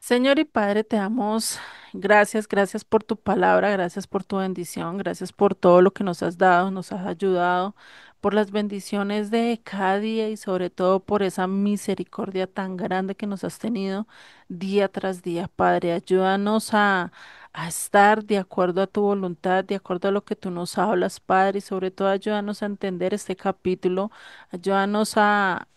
Señor y Padre, te damos gracias, gracias por tu palabra, gracias por tu bendición, gracias por todo lo que nos has dado, nos has ayudado, por las bendiciones de cada día y sobre todo por esa misericordia tan grande que nos has tenido día tras día. Padre, ayúdanos a estar de acuerdo a tu voluntad, de acuerdo a lo que tú nos hablas, Padre, y sobre todo ayúdanos a entender este capítulo, ayúdanos a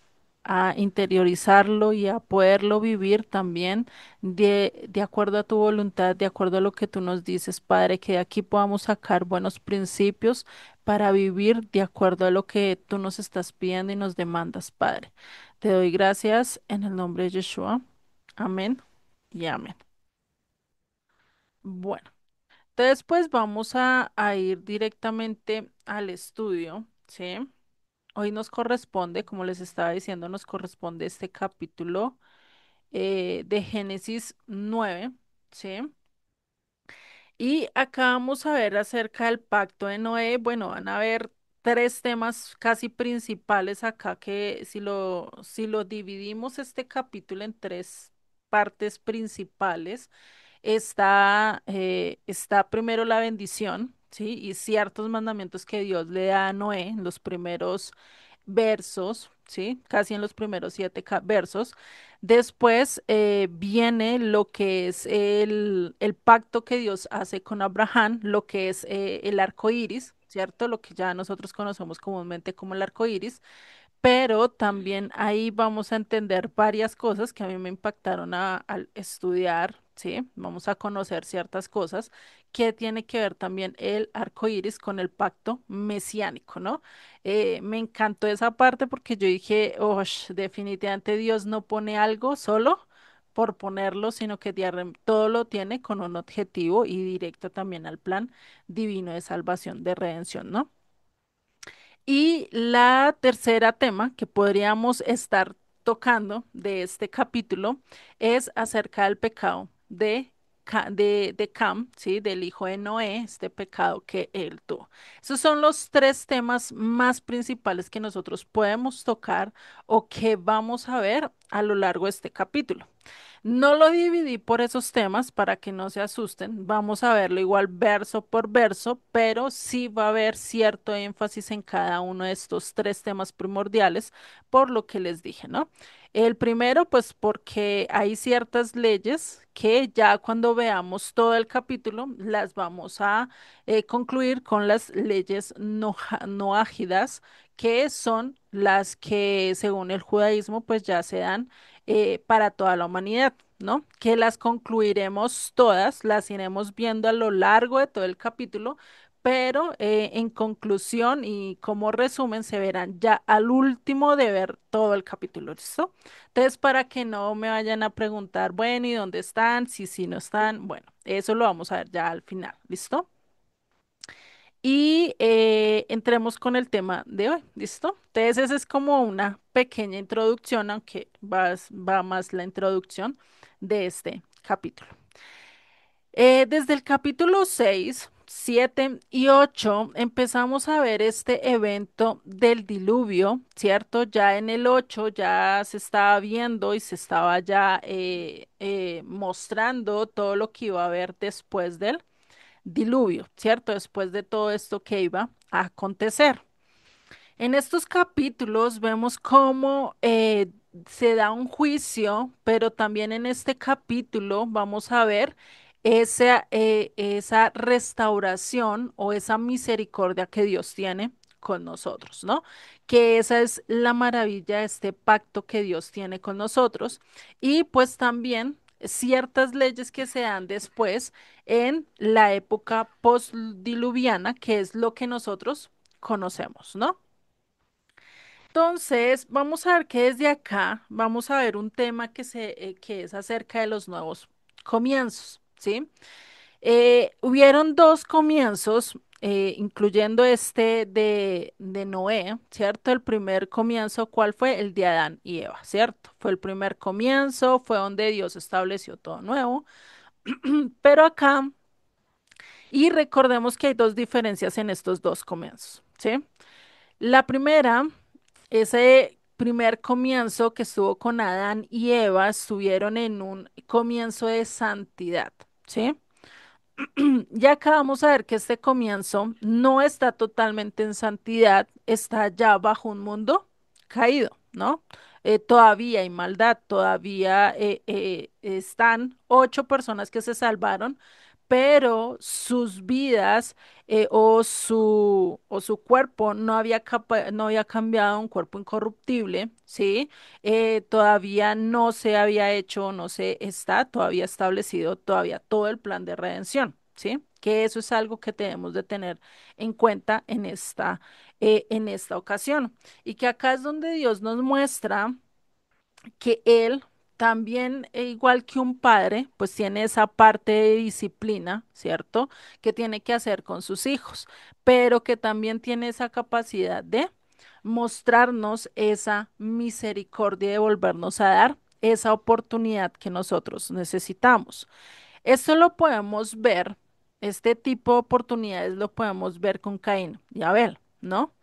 interiorizarlo y a poderlo vivir también de acuerdo a tu voluntad, de acuerdo a lo que tú nos dices, Padre, que de aquí podamos sacar buenos principios para vivir de acuerdo a lo que tú nos estás pidiendo y nos demandas, Padre. Te doy gracias en el nombre de Yeshua. Amén y amén. Bueno, entonces pues vamos a ir directamente al estudio, ¿sí? Hoy nos corresponde, como les estaba diciendo, nos corresponde este capítulo de Génesis 9, ¿sí? Y acá vamos a ver acerca del pacto de Noé. Bueno, van a ver tres temas casi principales acá que si lo dividimos este capítulo en tres partes principales, está primero la bendición, ¿sí? Y ciertos mandamientos que Dios le da a Noé en los primeros versos, ¿sí? Casi en los primeros versos. Después viene lo que es el pacto que Dios hace con Abraham, lo que es el arco iris, ¿cierto? Lo que ya nosotros conocemos comúnmente como el arco iris, pero también ahí vamos a entender varias cosas que a mí me impactaron al estudiar, ¿sí? Vamos a conocer ciertas cosas que tiene que ver también el arco iris con el pacto mesiánico, ¿no? Me encantó esa parte porque yo dije, oh, definitivamente Dios no pone algo solo por ponerlo, sino que todo lo tiene con un objetivo y directo también al plan divino de salvación, de redención, ¿no? Y la tercera tema que podríamos estar tocando de este capítulo es acerca del pecado de Cam, ¿sí? Del hijo de Noé, este pecado que él tuvo. Esos son los tres temas más principales que nosotros podemos tocar o que vamos a ver a lo largo de este capítulo. No lo dividí por esos temas para que no se asusten. Vamos a verlo igual verso por verso, pero sí va a haber cierto énfasis en cada uno de estos tres temas primordiales, por lo que les dije, ¿no? El primero, pues porque hay ciertas leyes que ya cuando veamos todo el capítulo las vamos a concluir con las leyes noágidas, que son las que según el judaísmo pues ya se dan para toda la humanidad, ¿no? Que las concluiremos todas, las iremos viendo a lo largo de todo el capítulo, pero en conclusión y como resumen se verán ya al último de ver todo el capítulo, ¿listo? Entonces, para que no me vayan a preguntar, bueno, ¿y dónde están? Si no están, bueno, eso lo vamos a ver ya al final, ¿listo? Y entremos con el tema de hoy, ¿listo? Entonces, esa es como una pequeña introducción, aunque va más la introducción de este capítulo. Desde el capítulo 6, 7 y 8 empezamos a ver este evento del diluvio, ¿cierto? Ya en el 8 ya se estaba viendo y se estaba ya mostrando todo lo que iba a haber después del diluvio, ¿cierto? Después de todo esto que iba a acontecer. En estos capítulos vemos cómo se da un juicio, pero también en este capítulo vamos a ver esa restauración o esa misericordia que Dios tiene con nosotros, ¿no? Que esa es la maravilla de este pacto que Dios tiene con nosotros y pues también ciertas leyes que se dan después en la época postdiluviana, que es lo que nosotros conocemos, ¿no? Entonces, vamos a ver que desde acá vamos a ver un tema que es acerca de los nuevos comienzos, ¿sí? Hubieron dos comienzos, incluyendo este de Noé, ¿cierto? El primer comienzo, ¿cuál fue? El de Adán y Eva, ¿cierto? Fue el primer comienzo, fue donde Dios estableció todo nuevo, pero acá, y recordemos que hay dos diferencias en estos dos comienzos, ¿sí? La primera, ese primer comienzo que estuvo con Adán y Eva, estuvieron en un comienzo de santidad, ¿sí? Ya acabamos de ver que este comienzo no está totalmente en santidad, está ya bajo un mundo caído, ¿no? Todavía hay maldad, todavía están 8 personas que se salvaron, pero sus vidas o su cuerpo no había cambiado a un cuerpo incorruptible, ¿sí? Todavía no se había hecho, no se está todavía establecido todavía todo el plan de redención, ¿sí? Que eso es algo que tenemos de tener en cuenta en esta ocasión. Y que acá es donde Dios nos muestra que Él también, igual que un padre, pues tiene esa parte de disciplina, ¿cierto? Que tiene que hacer con sus hijos, pero que también tiene esa capacidad de mostrarnos esa misericordia de volvernos a dar esa oportunidad que nosotros necesitamos. Esto lo podemos ver, este tipo de oportunidades lo podemos ver con Caín y Abel, ¿no?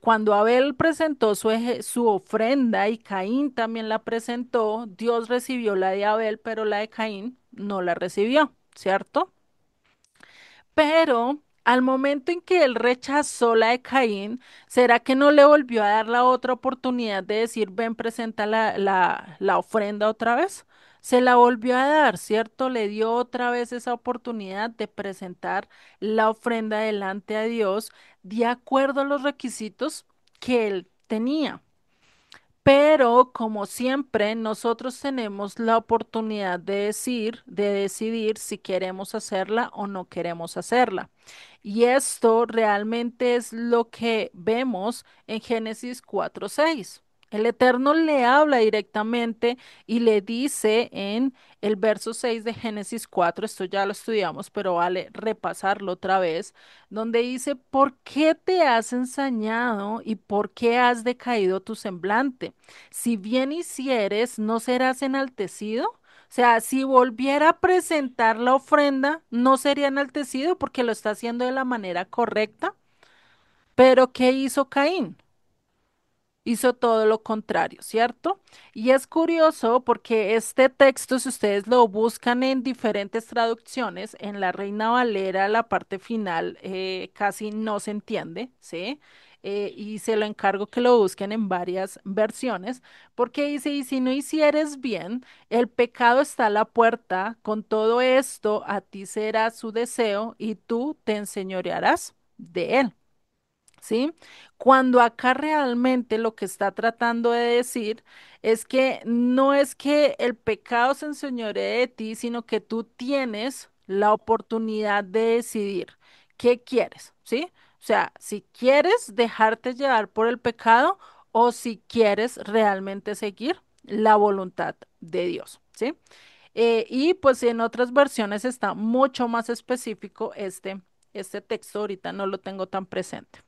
Cuando Abel presentó su ofrenda y Caín también la presentó, Dios recibió la de Abel, pero la de Caín no la recibió, ¿cierto? Pero al momento en que él rechazó la de Caín, ¿será que no le volvió a dar la otra oportunidad de decir, ven, presenta la ofrenda otra vez? Se la volvió a dar, ¿cierto? Le dio otra vez esa oportunidad de presentar la ofrenda delante de Dios de acuerdo a los requisitos que él tenía. Pero como siempre, nosotros tenemos la oportunidad de decidir si queremos hacerla o no queremos hacerla. Y esto realmente es lo que vemos en Génesis 4:6. El Eterno le habla directamente y le dice en el verso 6 de Génesis 4, esto ya lo estudiamos, pero vale repasarlo otra vez, donde dice, ¿por qué te has ensañado y por qué has decaído tu semblante? Si bien hicieres, ¿no serás enaltecido? O sea, si volviera a presentar la ofrenda, no sería enaltecido porque lo está haciendo de la manera correcta. Pero ¿qué hizo Caín? Hizo todo lo contrario, ¿cierto? Y es curioso porque este texto, si ustedes lo buscan en diferentes traducciones, en la Reina Valera, la parte final casi no se entiende, ¿sí? Y se lo encargo que lo busquen en varias versiones, porque dice, y si no hicieres bien, el pecado está a la puerta, con todo esto a ti será su deseo y tú te enseñorearás de él. ¿Sí? Cuando acá realmente lo que está tratando de decir es que no es que el pecado se enseñoree de ti, sino que tú tienes la oportunidad de decidir qué quieres, ¿sí? O sea, si quieres dejarte llevar por el pecado o si quieres realmente seguir la voluntad de Dios, ¿sí? Y pues en otras versiones está mucho más específico este texto, ahorita no lo tengo tan presente.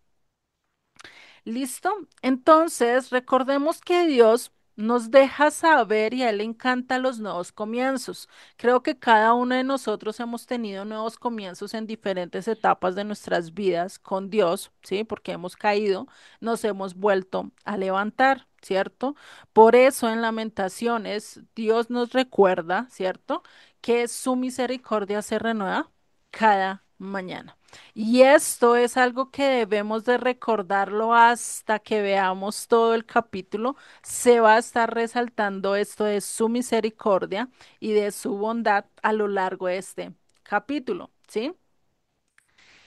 ¿Listo? Entonces, recordemos que Dios nos deja saber y a Él le encantan los nuevos comienzos. Creo que cada uno de nosotros hemos tenido nuevos comienzos en diferentes etapas de nuestras vidas con Dios, ¿sí? Porque hemos caído, nos hemos vuelto a levantar, ¿cierto? Por eso en Lamentaciones Dios nos recuerda, ¿cierto? Que su misericordia se renueva cada mañana. Y esto es algo que debemos de recordarlo hasta que veamos todo el capítulo. Se va a estar resaltando esto de su misericordia y de su bondad a lo largo de este capítulo, ¿sí?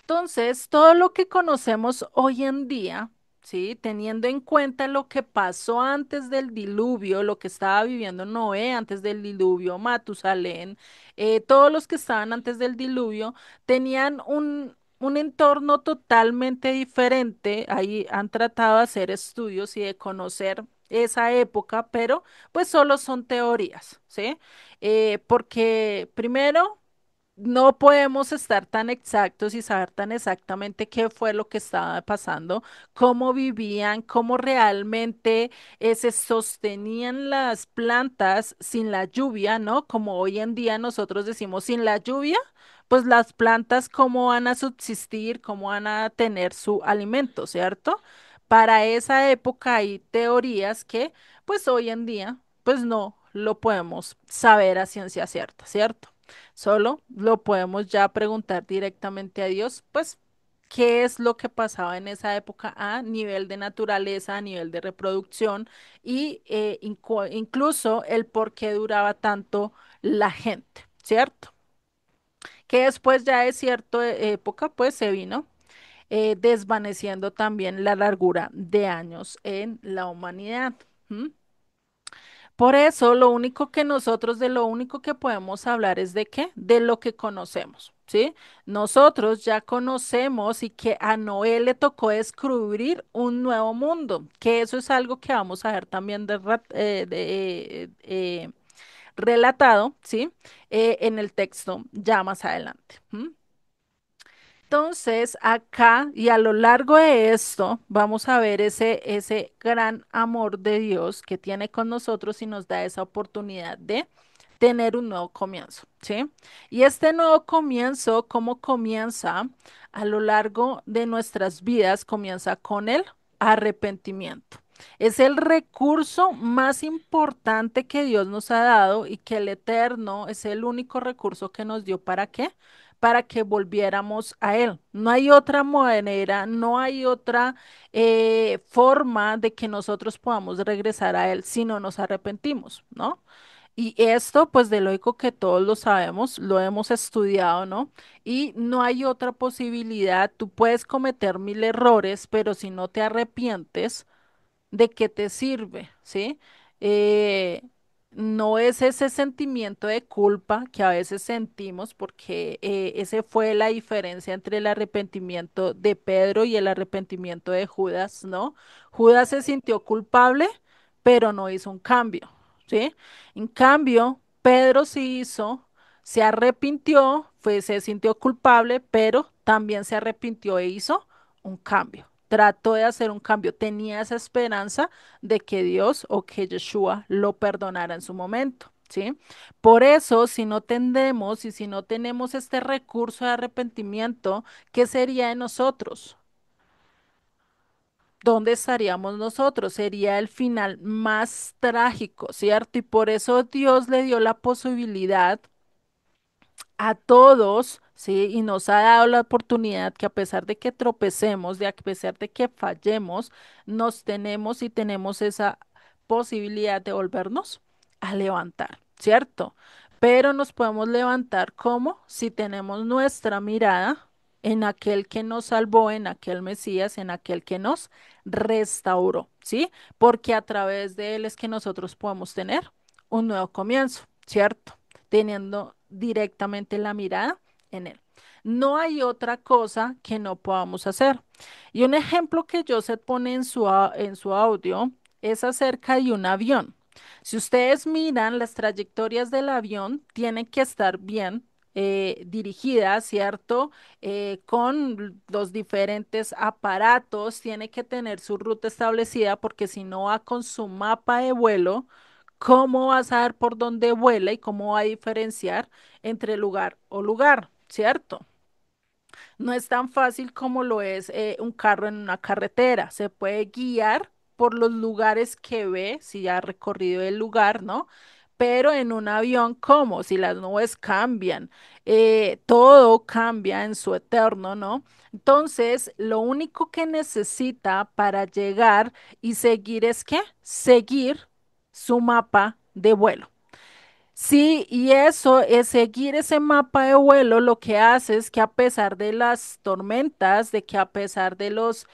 Entonces, todo lo que conocemos hoy en día, ¿sí? Teniendo en cuenta lo que pasó antes del diluvio, lo que estaba viviendo Noé antes del diluvio, Matusalén, todos los que estaban antes del diluvio, tenían un entorno totalmente diferente. Ahí han tratado de hacer estudios y de conocer esa época, pero pues solo son teorías, ¿sí? Porque primero no podemos estar tan exactos y saber tan exactamente qué fue lo que estaba pasando, cómo vivían, cómo realmente se sostenían las plantas sin la lluvia, ¿no? Como hoy en día nosotros decimos sin la lluvia, pues las plantas cómo van a subsistir, cómo van a tener su alimento, ¿cierto? para esa época hay teorías que pues hoy en día pues no lo podemos saber a ciencia cierta, ¿cierto? Solo lo podemos ya preguntar directamente a Dios, pues, ¿qué es lo que pasaba en esa época a nivel de naturaleza, a nivel de reproducción y incluso el por qué duraba tanto la gente, ¿cierto? Que después ya de cierta época, pues se vino desvaneciendo también la largura de años en la humanidad. ¿M? Por eso, lo único que nosotros, de lo único que podemos hablar es de qué, de lo que conocemos, ¿sí? Nosotros ya conocemos y que a Noé le tocó descubrir un nuevo mundo, que eso es algo que vamos a ver también relatado, ¿sí? En el texto ya más adelante. ¿M? Entonces, acá y a lo largo de esto, vamos a ver ese gran amor de Dios que tiene con nosotros y nos da esa oportunidad de tener un nuevo comienzo, ¿sí? Y este nuevo comienzo, ¿cómo comienza? A lo largo de nuestras vidas, comienza con el arrepentimiento. Es el recurso más importante que Dios nos ha dado y que el Eterno es el único recurso que nos dio. ¿Para qué? Para que volviéramos a Él. No hay otra manera, no hay otra forma de que nosotros podamos regresar a Él si no nos arrepentimos, ¿no? Y esto, pues de lógico que todos lo sabemos, lo hemos estudiado, ¿no? Y no hay otra posibilidad. Tú puedes cometer mil errores, pero si no te arrepientes, ¿de qué te sirve? ¿Sí? Eh, no es ese sentimiento de culpa que a veces sentimos, porque ese fue la diferencia entre el arrepentimiento de Pedro y el arrepentimiento de Judas, ¿no? Judas se sintió culpable, pero no hizo un cambio, ¿sí? En cambio, Pedro sí hizo, se arrepintió, se sintió culpable, pero también se arrepintió e hizo un cambio. Trató de hacer un cambio, tenía esa esperanza de que Dios o que Yeshua lo perdonara en su momento, ¿sí? Por eso, si no tendemos y si no tenemos este recurso de arrepentimiento, ¿qué sería de nosotros? ¿Dónde estaríamos nosotros? Sería el final más trágico, ¿cierto? Y por eso Dios le dio la posibilidad a todos, ¿sí? Y nos ha dado la oportunidad que a pesar de que tropecemos, de a pesar de que fallemos, nos tenemos y tenemos esa posibilidad de volvernos a levantar, ¿cierto? Pero nos podemos levantar como si tenemos nuestra mirada en aquel que nos salvó, en aquel Mesías, en aquel que nos restauró, ¿sí? Porque a través de él es que nosotros podemos tener un nuevo comienzo, ¿cierto? Teniendo directamente la mirada en él. No hay otra cosa que no podamos hacer. Y un ejemplo que Joseph pone en su audio es acerca de un avión. Si ustedes miran las trayectorias del avión, tienen que estar bien dirigidas, ¿cierto? Con los diferentes aparatos, tiene que tener su ruta establecida porque si no va con su mapa de vuelo, ¿cómo vas a saber por dónde vuela y cómo va a diferenciar entre lugar o lugar, ¿cierto? No es tan fácil como lo es un carro en una carretera. Se puede guiar por los lugares que ve, si ya ha recorrido el lugar, ¿no? Pero en un avión, ¿cómo? Si las nubes cambian, todo cambia en su eterno, ¿no? Entonces, lo único que necesita para llegar y seguir es ¿qué? Seguir su mapa de vuelo. Sí, y eso es seguir ese mapa de vuelo, lo que hace es que a pesar de las tormentas, de que a pesar de los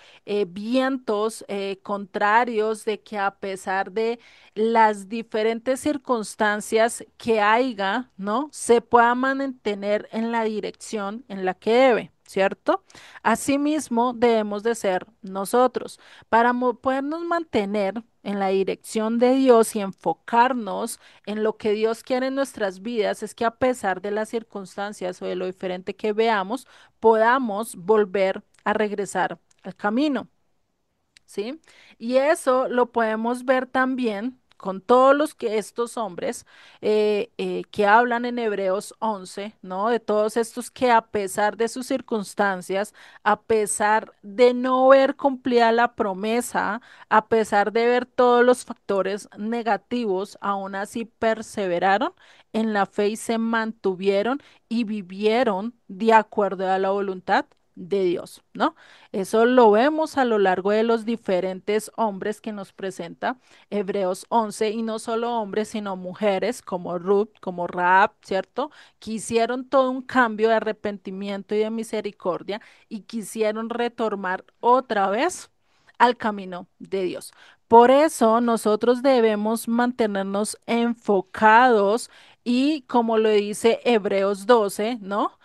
vientos contrarios, de que a pesar de las diferentes circunstancias que haya, ¿no? Se pueda mantener en la dirección en la que debe, ¿cierto? Asimismo, debemos de ser nosotros para podernos mantener en la dirección de Dios y enfocarnos en lo que Dios quiere en nuestras vidas es que a pesar de las circunstancias o de lo diferente que veamos, podamos volver a regresar al camino, ¿sí? Y eso lo podemos ver también con todos los que estos hombres que hablan en Hebreos 11, ¿no? De todos estos que a pesar de sus circunstancias, a pesar de no ver cumplida la promesa, a pesar de ver todos los factores negativos, aún así perseveraron en la fe y se mantuvieron y vivieron de acuerdo a la voluntad de Dios, ¿no? Eso lo vemos a lo largo de los diferentes hombres que nos presenta Hebreos 11, y no solo hombres, sino mujeres como Ruth, como Rahab, ¿cierto? Que hicieron todo un cambio de arrepentimiento y de misericordia y quisieron retornar otra vez al camino de Dios. Por eso nosotros debemos mantenernos enfocados y como lo dice Hebreos 12, ¿no?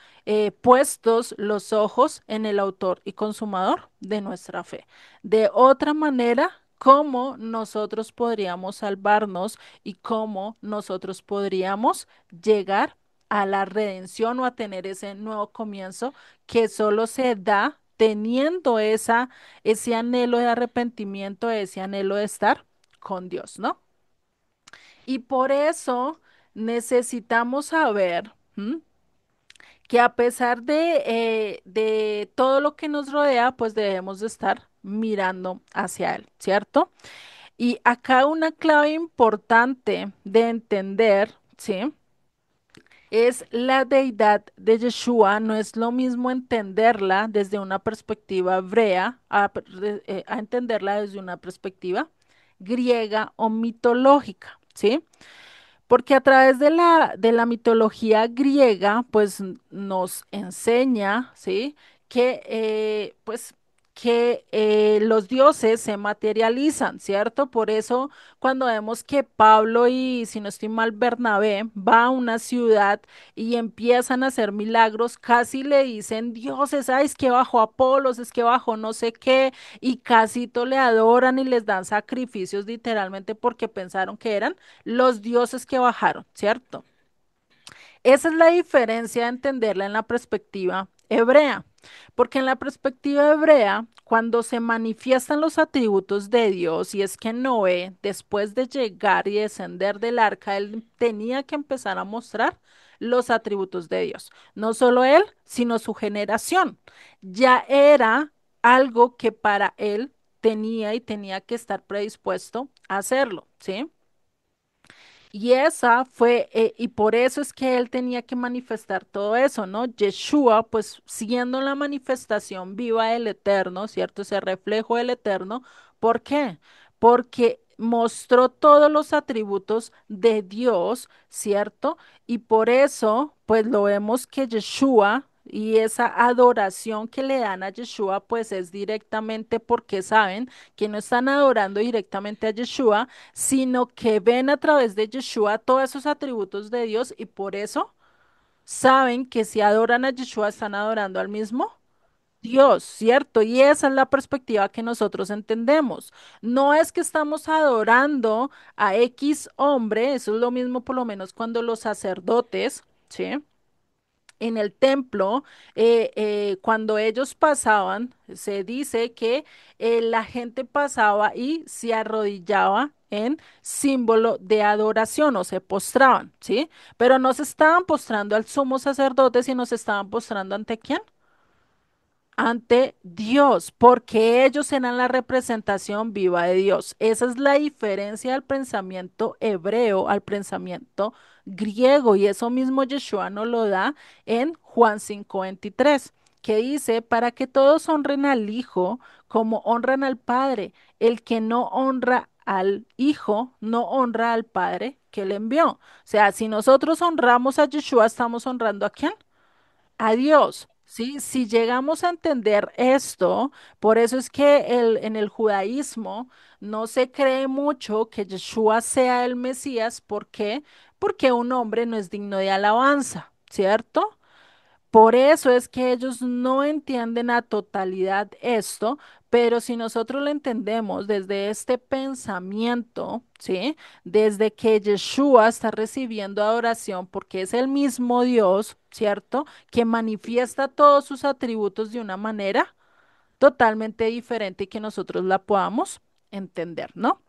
Puestos los ojos en el autor y consumador de nuestra fe. De otra manera, ¿cómo nosotros podríamos salvarnos y cómo nosotros podríamos llegar a la redención o a tener ese nuevo comienzo que solo se da teniendo ese anhelo de arrepentimiento, ese anhelo de estar con Dios, ¿no? Y por eso necesitamos saber que a pesar de todo lo que nos rodea, pues debemos de estar mirando hacia Él, ¿cierto? Y acá una clave importante de entender, ¿sí? Es la deidad de Yeshua, no es lo mismo entenderla desde una perspectiva hebrea a entenderla desde una perspectiva griega o mitológica, ¿sí? Porque a través de la mitología griega, pues nos enseña, ¿sí? Que los dioses se materializan, ¿cierto? Por eso cuando vemos que Pablo y, si no estoy mal, Bernabé va a una ciudad y empiezan a hacer milagros, casi le dicen dioses, ay, es que bajo Apolos, es que bajo no sé qué, y casi le adoran y les dan sacrificios literalmente porque pensaron que eran los dioses que bajaron, ¿cierto? Esa es la diferencia de entenderla en la perspectiva hebrea, porque en la perspectiva hebrea, cuando se manifiestan los atributos de Dios, y es que Noé, después de llegar y descender del arca, él tenía que empezar a mostrar los atributos de Dios. No solo él, sino su generación. Ya era algo que para él tenía y tenía que estar predispuesto a hacerlo, ¿sí? Y esa fue, y por eso es que él tenía que manifestar todo eso, ¿no? Yeshua, pues siendo la manifestación viva del Eterno, ¿cierto? Ese reflejo del Eterno. ¿Por qué? Porque mostró todos los atributos de Dios, ¿cierto? Y por eso, pues lo vemos que Yeshua y esa adoración que le dan a Yeshua, pues es directamente porque saben que no están adorando directamente a Yeshua, sino que ven a través de Yeshua todos esos atributos de Dios y por eso saben que si adoran a Yeshua están adorando al mismo Dios, ¿cierto? Y esa es la perspectiva que nosotros entendemos. No es que estamos adorando a X hombre, eso es lo mismo por lo menos cuando los sacerdotes, ¿sí? En el templo, cuando ellos pasaban, se dice que la gente pasaba y se arrodillaba en símbolo de adoración o se postraban, ¿sí? Pero no se estaban postrando al sumo sacerdote, sino se estaban postrando ante quién? Ante Dios, porque ellos eran la representación viva de Dios. Esa es la diferencia del pensamiento hebreo al pensamiento griego y eso mismo Yeshua nos lo da en Juan 5:23, que dice, para que todos honren al Hijo como honran al Padre. El que no honra al Hijo, no honra al Padre que le envió. O sea, si nosotros honramos a Yeshua, ¿estamos honrando a quién? A Dios. ¿Sí? Si llegamos a entender esto, por eso es que en el judaísmo no se cree mucho que Yeshua sea el Mesías. ¿Por qué? Porque un hombre no es digno de alabanza, ¿cierto? Por eso es que ellos no entienden a totalidad esto, pero si nosotros lo entendemos desde este pensamiento, ¿sí? Desde que Yeshua está recibiendo adoración porque es el mismo Dios, ¿cierto? Que manifiesta todos sus atributos de una manera totalmente diferente y que nosotros la podamos entender, ¿no?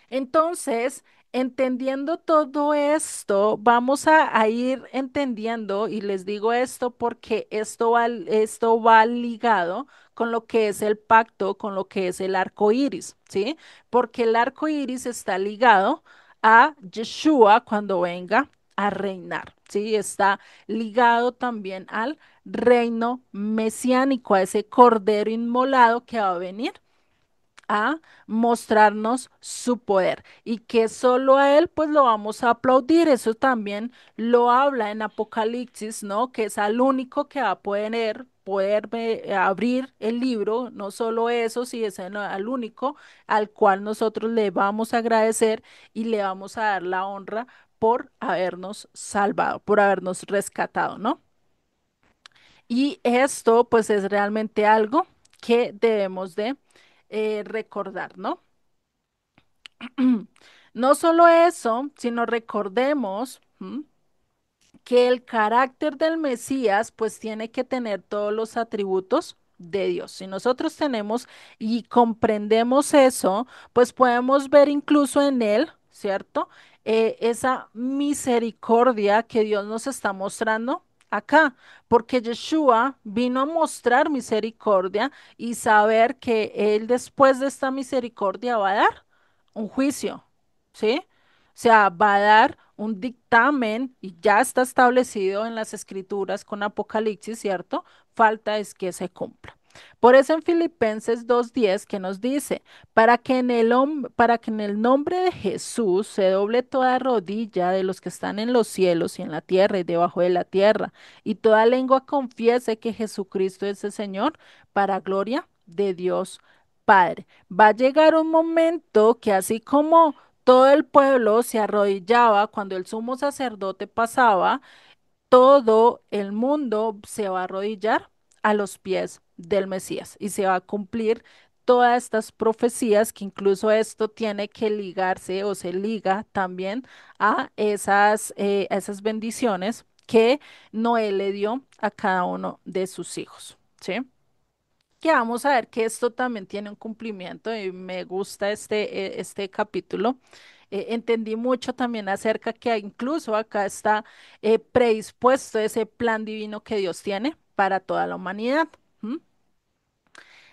Entonces, entendiendo todo esto, vamos a ir entendiendo, y les digo esto porque esto va ligado con lo que es el pacto, con lo que es el arco iris, ¿sí? Porque el arco iris está ligado a Yeshua cuando venga a reinar, ¿sí? Está ligado también al reino mesiánico, a ese cordero inmolado que va a venir a mostrarnos su poder y que solo a él pues lo vamos a aplaudir. Eso también lo habla en Apocalipsis, ¿no? Que es al único que va a abrir el libro, no solo eso, si es al único al cual nosotros le vamos a agradecer y le vamos a dar la honra por habernos salvado, por habernos rescatado, ¿no? Y esto pues es realmente algo que debemos de recordar, ¿no? No solo eso, sino recordemos que el carácter del Mesías pues tiene que tener todos los atributos de Dios. Si nosotros tenemos y comprendemos eso, pues podemos ver incluso en él, ¿cierto? Esa misericordia que Dios nos está mostrando acá, porque Yeshua vino a mostrar misericordia y saber que él después de esta misericordia va a dar un juicio, ¿sí? O sea, va a dar un dictamen y ya está establecido en las escrituras con Apocalipsis, ¿cierto? Falta es que se cumpla. Por eso en Filipenses 2:10 que nos dice, para que en el nombre de Jesús se doble toda rodilla de los que están en los cielos y en la tierra y debajo de la tierra, y toda lengua confiese que Jesucristo es el Señor, para gloria de Dios Padre. Va a llegar un momento que así como todo el pueblo se arrodillaba cuando el sumo sacerdote pasaba, todo el mundo se va a arrodillar a los pies del Mesías y se va a cumplir todas estas profecías, que incluso esto tiene que ligarse o se liga también a esas bendiciones que Noé le dio a cada uno de sus hijos, ¿sí? Que vamos a ver que esto también tiene un cumplimiento y me gusta este capítulo. Entendí mucho también acerca que incluso acá está predispuesto ese plan divino que Dios tiene para toda la humanidad. ¿M?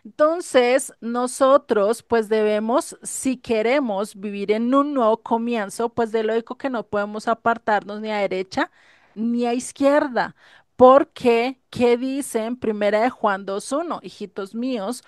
Entonces, nosotros pues debemos, si queremos vivir en un nuevo comienzo, pues de lógico que no podemos apartarnos ni a derecha ni a izquierda, porque, ¿qué dice en Primera de Juan 2:1? Hijitos míos,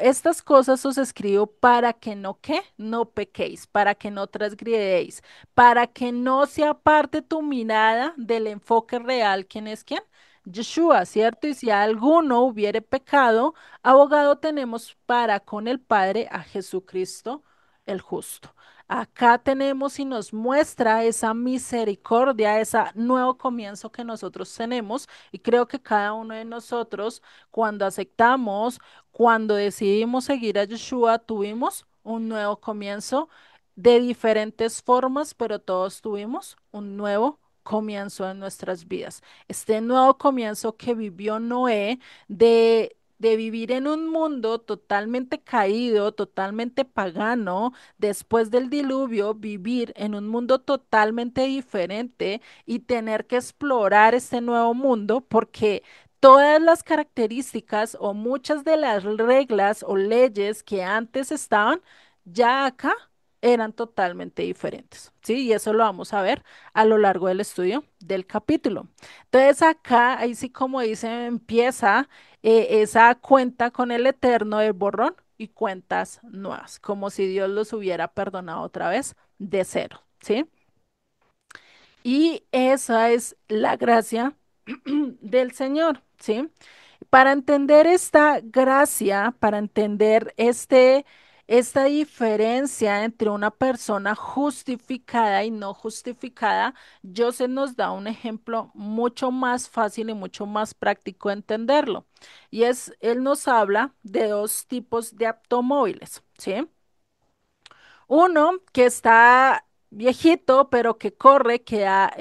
estas cosas os escribo para que no, ¿qué? No pequéis, para que no transgredéis, para que no se aparte tu mirada del enfoque real. ¿Quién es quién? Yeshua, ¿cierto? Y si alguno hubiere pecado, abogado tenemos para con el Padre a Jesucristo el justo. Acá tenemos y nos muestra esa misericordia, ese nuevo comienzo que nosotros tenemos. Y creo que cada uno de nosotros, cuando aceptamos, cuando decidimos seguir a Yeshua, tuvimos un nuevo comienzo de diferentes formas, pero todos tuvimos un nuevo comienzo en nuestras vidas. Este nuevo comienzo que vivió Noé de vivir en un mundo totalmente caído, totalmente pagano, después del diluvio, vivir en un mundo totalmente diferente y tener que explorar este nuevo mundo porque todas las características o muchas de las reglas o leyes que antes estaban, ya acá eran totalmente diferentes, ¿sí? Y eso lo vamos a ver a lo largo del estudio del capítulo. Entonces acá, ahí sí como dice, empieza esa cuenta con el Eterno de borrón y cuentas nuevas, como si Dios los hubiera perdonado otra vez de cero, ¿sí? Y esa es la gracia del Señor, ¿sí? Para entender esta gracia, para entender esta diferencia entre una persona justificada y no justificada, Joseph nos da un ejemplo mucho más fácil y mucho más práctico de entenderlo. Y es, él nos habla de dos tipos de automóviles, ¿sí? Uno que está viejito, pero que corre, que da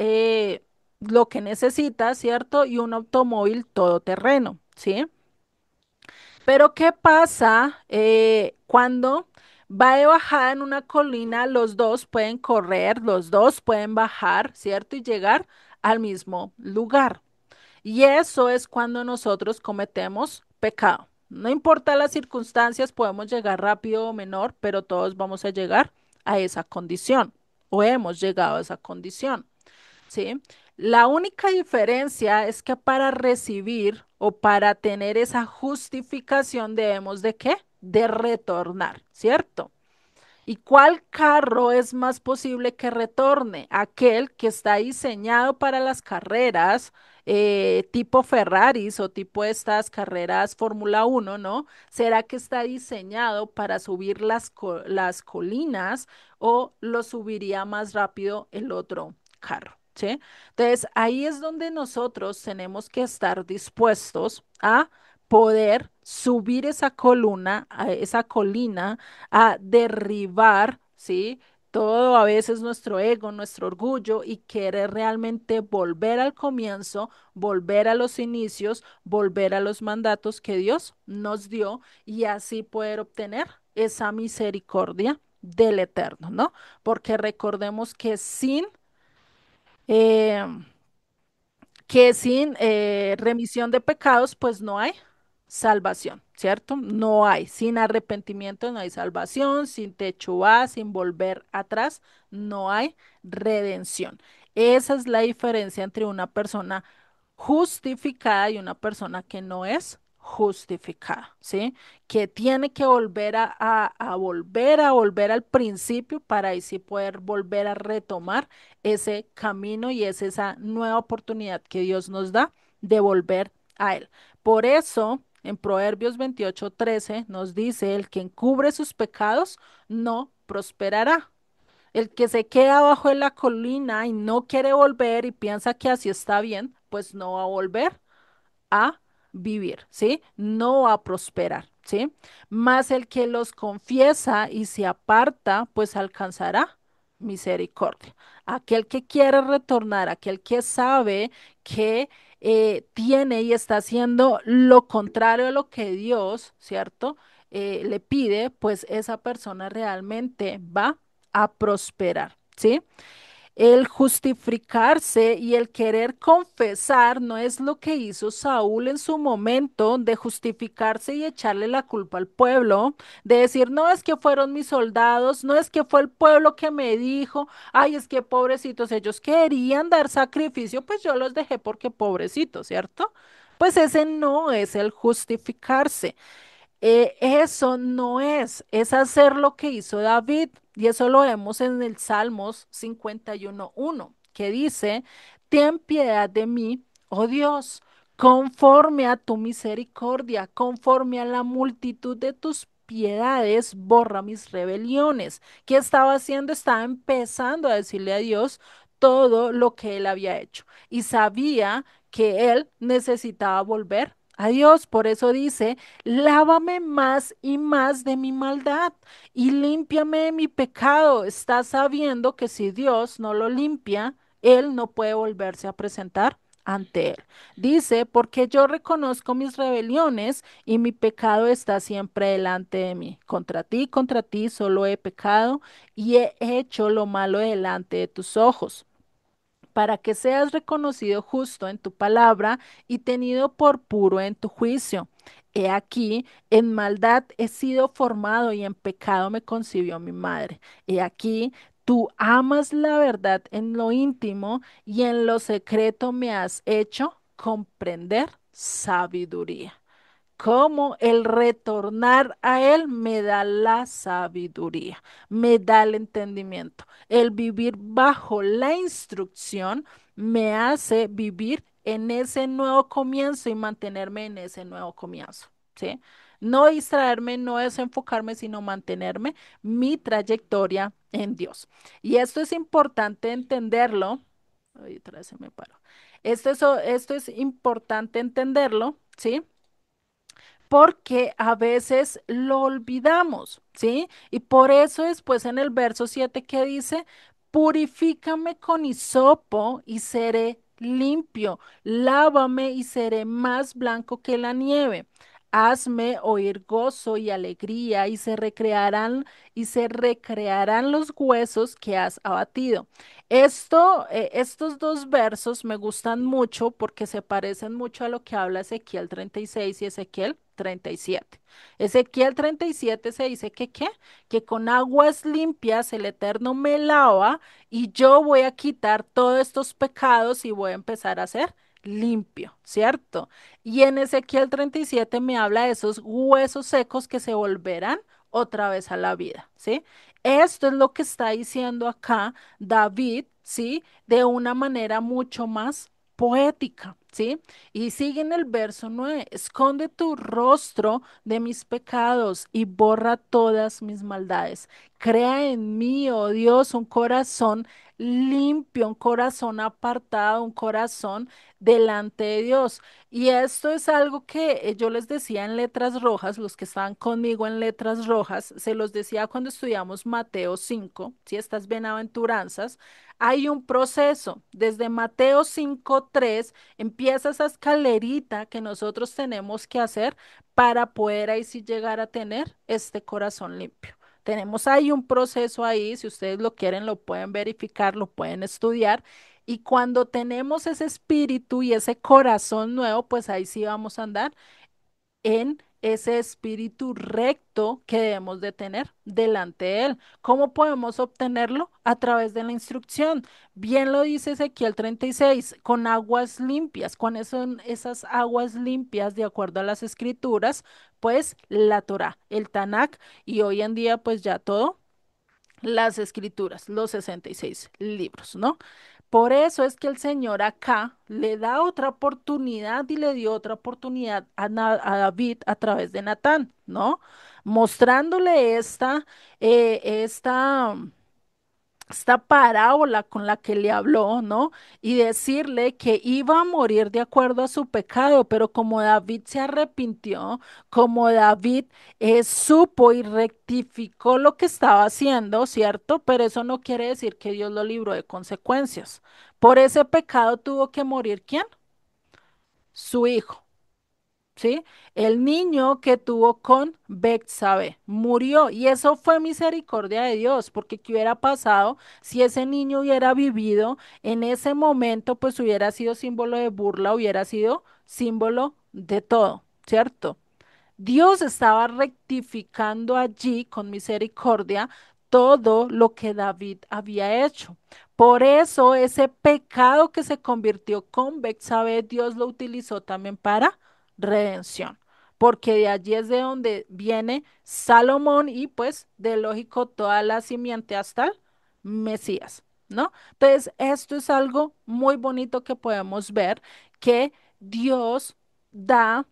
lo que necesita, ¿cierto? Y un automóvil todoterreno, ¿sí? Pero ¿qué pasa cuando Va de bajada en una colina, los dos pueden correr, los dos pueden bajar, ¿cierto? Y llegar al mismo lugar. Y eso es cuando nosotros cometemos pecado. No importa las circunstancias, podemos llegar rápido o menor, pero todos vamos a llegar a esa condición o hemos llegado a esa condición. ¿Sí? La única diferencia es que para recibir o para tener esa justificación debemos de qué? De retornar, ¿cierto? ¿Y cuál carro es más posible que retorne? Aquel que está diseñado para las carreras tipo Ferraris o tipo estas carreras Fórmula 1, ¿no? ¿Será que está diseñado para subir las colinas o lo subiría más rápido el otro carro? ¿Sí? Entonces, ahí es donde nosotros tenemos que estar dispuestos a poder subir esa columna, a esa colina, a derribar, ¿sí? Todo a veces nuestro ego, nuestro orgullo y querer realmente volver al comienzo, volver a los inicios, volver a los mandatos que Dios nos dio y así poder obtener esa misericordia del Eterno, ¿no? Porque recordemos eh, que sin remisión de pecados, pues no hay salvación, ¿cierto? No hay. Sin arrepentimiento no hay salvación, sin techubá, sin volver atrás, no hay redención. Esa es la diferencia entre una persona justificada y una persona que no es justificada, ¿sí? Que tiene que volver a volver al principio para ahí sí poder volver a retomar ese camino y es esa nueva oportunidad que Dios nos da de volver a Él. Por eso, en Proverbios 28:13 nos dice, el que encubre sus pecados no prosperará. El que se queda abajo de la colina y no quiere volver y piensa que así está bien, pues no va a volver a vivir, ¿sí? No a prosperar, ¿sí? Más el que los confiesa y se aparta, pues alcanzará misericordia. Aquel que quiere retornar, aquel que sabe que tiene y está haciendo lo contrario a lo que Dios, ¿cierto? Le pide, pues esa persona realmente va a prosperar, ¿sí? El justificarse y el querer confesar no es lo que hizo Saúl en su momento de justificarse y echarle la culpa al pueblo, de decir, no es que fueron mis soldados, no es que fue el pueblo que me dijo, ay, es que pobrecitos, ellos querían dar sacrificio, pues yo los dejé porque pobrecitos, ¿cierto? Pues ese no es el justificarse. Eso no es hacer lo que hizo David, y eso lo vemos en el Salmos 51:1, que dice, ten piedad de mí, oh Dios, conforme a tu misericordia, conforme a la multitud de tus piedades, borra mis rebeliones. ¿Qué estaba haciendo? Estaba empezando a decirle a Dios todo lo que él había hecho y sabía que él necesitaba volver a Dios. Por eso dice, lávame más y más de mi maldad y límpiame de mi pecado. Está sabiendo que si Dios no lo limpia, Él no puede volverse a presentar ante Él. Dice, porque yo reconozco mis rebeliones y mi pecado está siempre delante de mí. Contra ti solo he pecado y he hecho lo malo delante de tus ojos para que seas reconocido justo en tu palabra y tenido por puro en tu juicio. He aquí, en maldad he sido formado y en pecado me concibió mi madre. He aquí, tú amas la verdad en lo íntimo y en lo secreto me has hecho comprender sabiduría. Cómo el retornar a Él me da la sabiduría, me da el entendimiento. El vivir bajo la instrucción me hace vivir en ese nuevo comienzo y mantenerme en ese nuevo comienzo, ¿sí? No distraerme, no desenfocarme, sino mantenerme mi trayectoria en Dios. Y esto es importante entenderlo. Ay, otra vez se me paró. Esto es importante entenderlo, ¿sí? Porque a veces lo olvidamos, ¿sí? Y por eso después en el verso 7 que dice, purifícame con hisopo y seré limpio, lávame y seré más blanco que la nieve. Hazme oír gozo y alegría y se recrearán los huesos que has abatido. Estos dos versos me gustan mucho porque se parecen mucho a lo que habla Ezequiel 36 y Ezequiel 37. Ezequiel 37 se dice que, ¿qué? Que con aguas limpias el Eterno me lava y yo voy a quitar todos estos pecados y voy a empezar a ser limpio, ¿cierto? Y en Ezequiel 37 me habla de esos huesos secos que se volverán otra vez a la vida, ¿sí? Esto es lo que está diciendo acá David, ¿sí? De una manera mucho más poética, ¿sí? Y sigue en el verso 9: esconde tu rostro de mis pecados y borra todas mis maldades. Crea en mí, oh Dios, un corazón limpio, un corazón apartado, un corazón delante de Dios. Y esto es algo que yo les decía en letras rojas, los que estaban conmigo en letras rojas, se los decía cuando estudiamos Mateo 5, si estas bienaventuranzas, hay un proceso. Desde Mateo 5:3 empieza esa escalerita que nosotros tenemos que hacer para poder ahí sí llegar a tener este corazón limpio. Tenemos ahí un proceso ahí, si ustedes lo quieren, lo pueden verificar, lo pueden estudiar. Y cuando tenemos ese espíritu y ese corazón nuevo, pues ahí sí vamos a andar en ese espíritu recto que debemos de tener delante de Él. ¿Cómo podemos obtenerlo? A través de la instrucción. Bien lo dice Ezequiel 36, con aguas limpias. ¿Cuáles son esas aguas limpias de acuerdo a las escrituras? Pues la Torá, el Tanakh y hoy en día pues ya todo las escrituras, los 66 libros, ¿no? Por eso es que el Señor acá le da otra oportunidad y le dio otra oportunidad a David a través de Natán, ¿no? Mostrándole esta parábola con la que le habló, ¿no? Y decirle que iba a morir de acuerdo a su pecado, pero como David se arrepintió, como David supo y rectificó lo que estaba haciendo, ¿cierto? Pero eso no quiere decir que Dios lo libró de consecuencias. Por ese pecado tuvo que morir, ¿quién? Su hijo. ¿Sí? El niño que tuvo con Betsabé murió y eso fue misericordia de Dios, porque ¿qué hubiera pasado si ese niño hubiera vivido en ese momento? Pues hubiera sido símbolo de burla, hubiera sido símbolo de todo, ¿cierto? Dios estaba rectificando allí con misericordia todo lo que David había hecho. Por eso ese pecado que se convirtió con Betsabé, Dios lo utilizó también para redención, porque de allí es de donde viene Salomón y pues de lógico toda la simiente hasta el Mesías, ¿no? Entonces, esto es algo muy bonito que podemos ver que Dios da.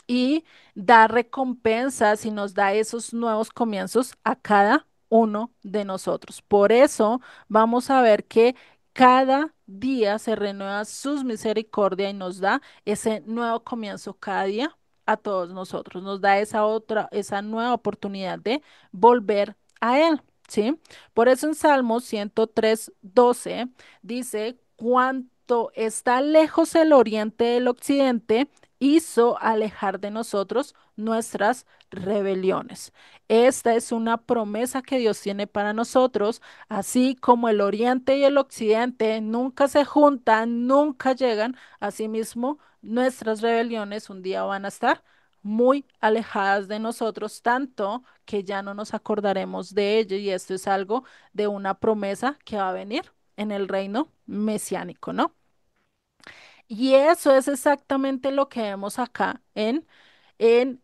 Y da recompensas y nos da esos nuevos comienzos a cada uno de nosotros. Por eso vamos a ver que cada día se renueva sus misericordia y nos da ese nuevo comienzo cada día a todos nosotros. Nos da esa nueva oportunidad de volver a Él, ¿sí? Por eso en Salmos 103:12 dice, cuanto está lejos el oriente del occidente, hizo alejar de nosotros nuestras rebeliones. Esta es una promesa que Dios tiene para nosotros, así como el oriente y el occidente nunca se juntan, nunca llegan, asimismo nuestras rebeliones un día van a estar muy alejadas de nosotros, tanto que ya no nos acordaremos de ello y esto es algo de una promesa que va a venir en el reino mesiánico, ¿no? Y eso es exactamente lo que vemos acá en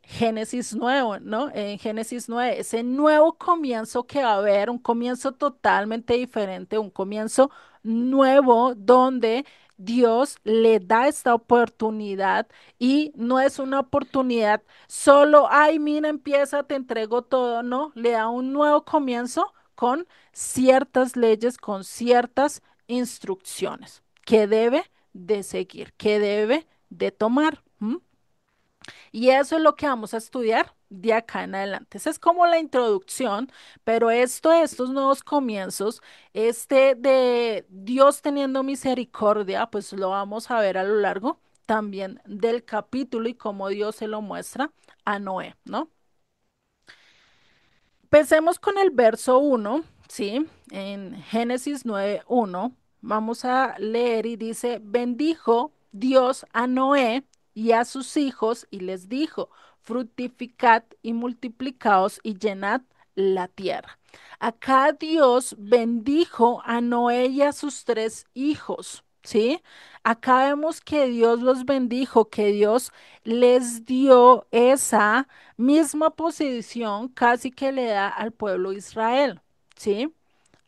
Génesis 9, ¿no? En Génesis 9, ese nuevo comienzo que va a haber, un comienzo totalmente diferente, un comienzo nuevo donde Dios le da esta oportunidad y no es una oportunidad solo, ay, mira, empieza, te entrego todo, no, le da un nuevo comienzo con ciertas leyes, con ciertas instrucciones que debe de seguir, que debe de tomar. ¿M? Y eso es lo que vamos a estudiar de acá en adelante. Esa es como la introducción, pero estos nuevos comienzos, este de Dios teniendo misericordia, pues lo vamos a ver a lo largo también del capítulo y cómo Dios se lo muestra a Noé, ¿no? Empecemos con el verso 1, ¿sí? En Génesis 9:1 vamos a leer y dice, bendijo Dios a Noé y a sus hijos y les dijo, fructificad y multiplicaos y llenad la tierra. Acá Dios bendijo a Noé y a sus tres hijos, ¿sí? Acá vemos que Dios los bendijo, que Dios les dio esa misma posición casi que le da al pueblo de Israel, ¿sí?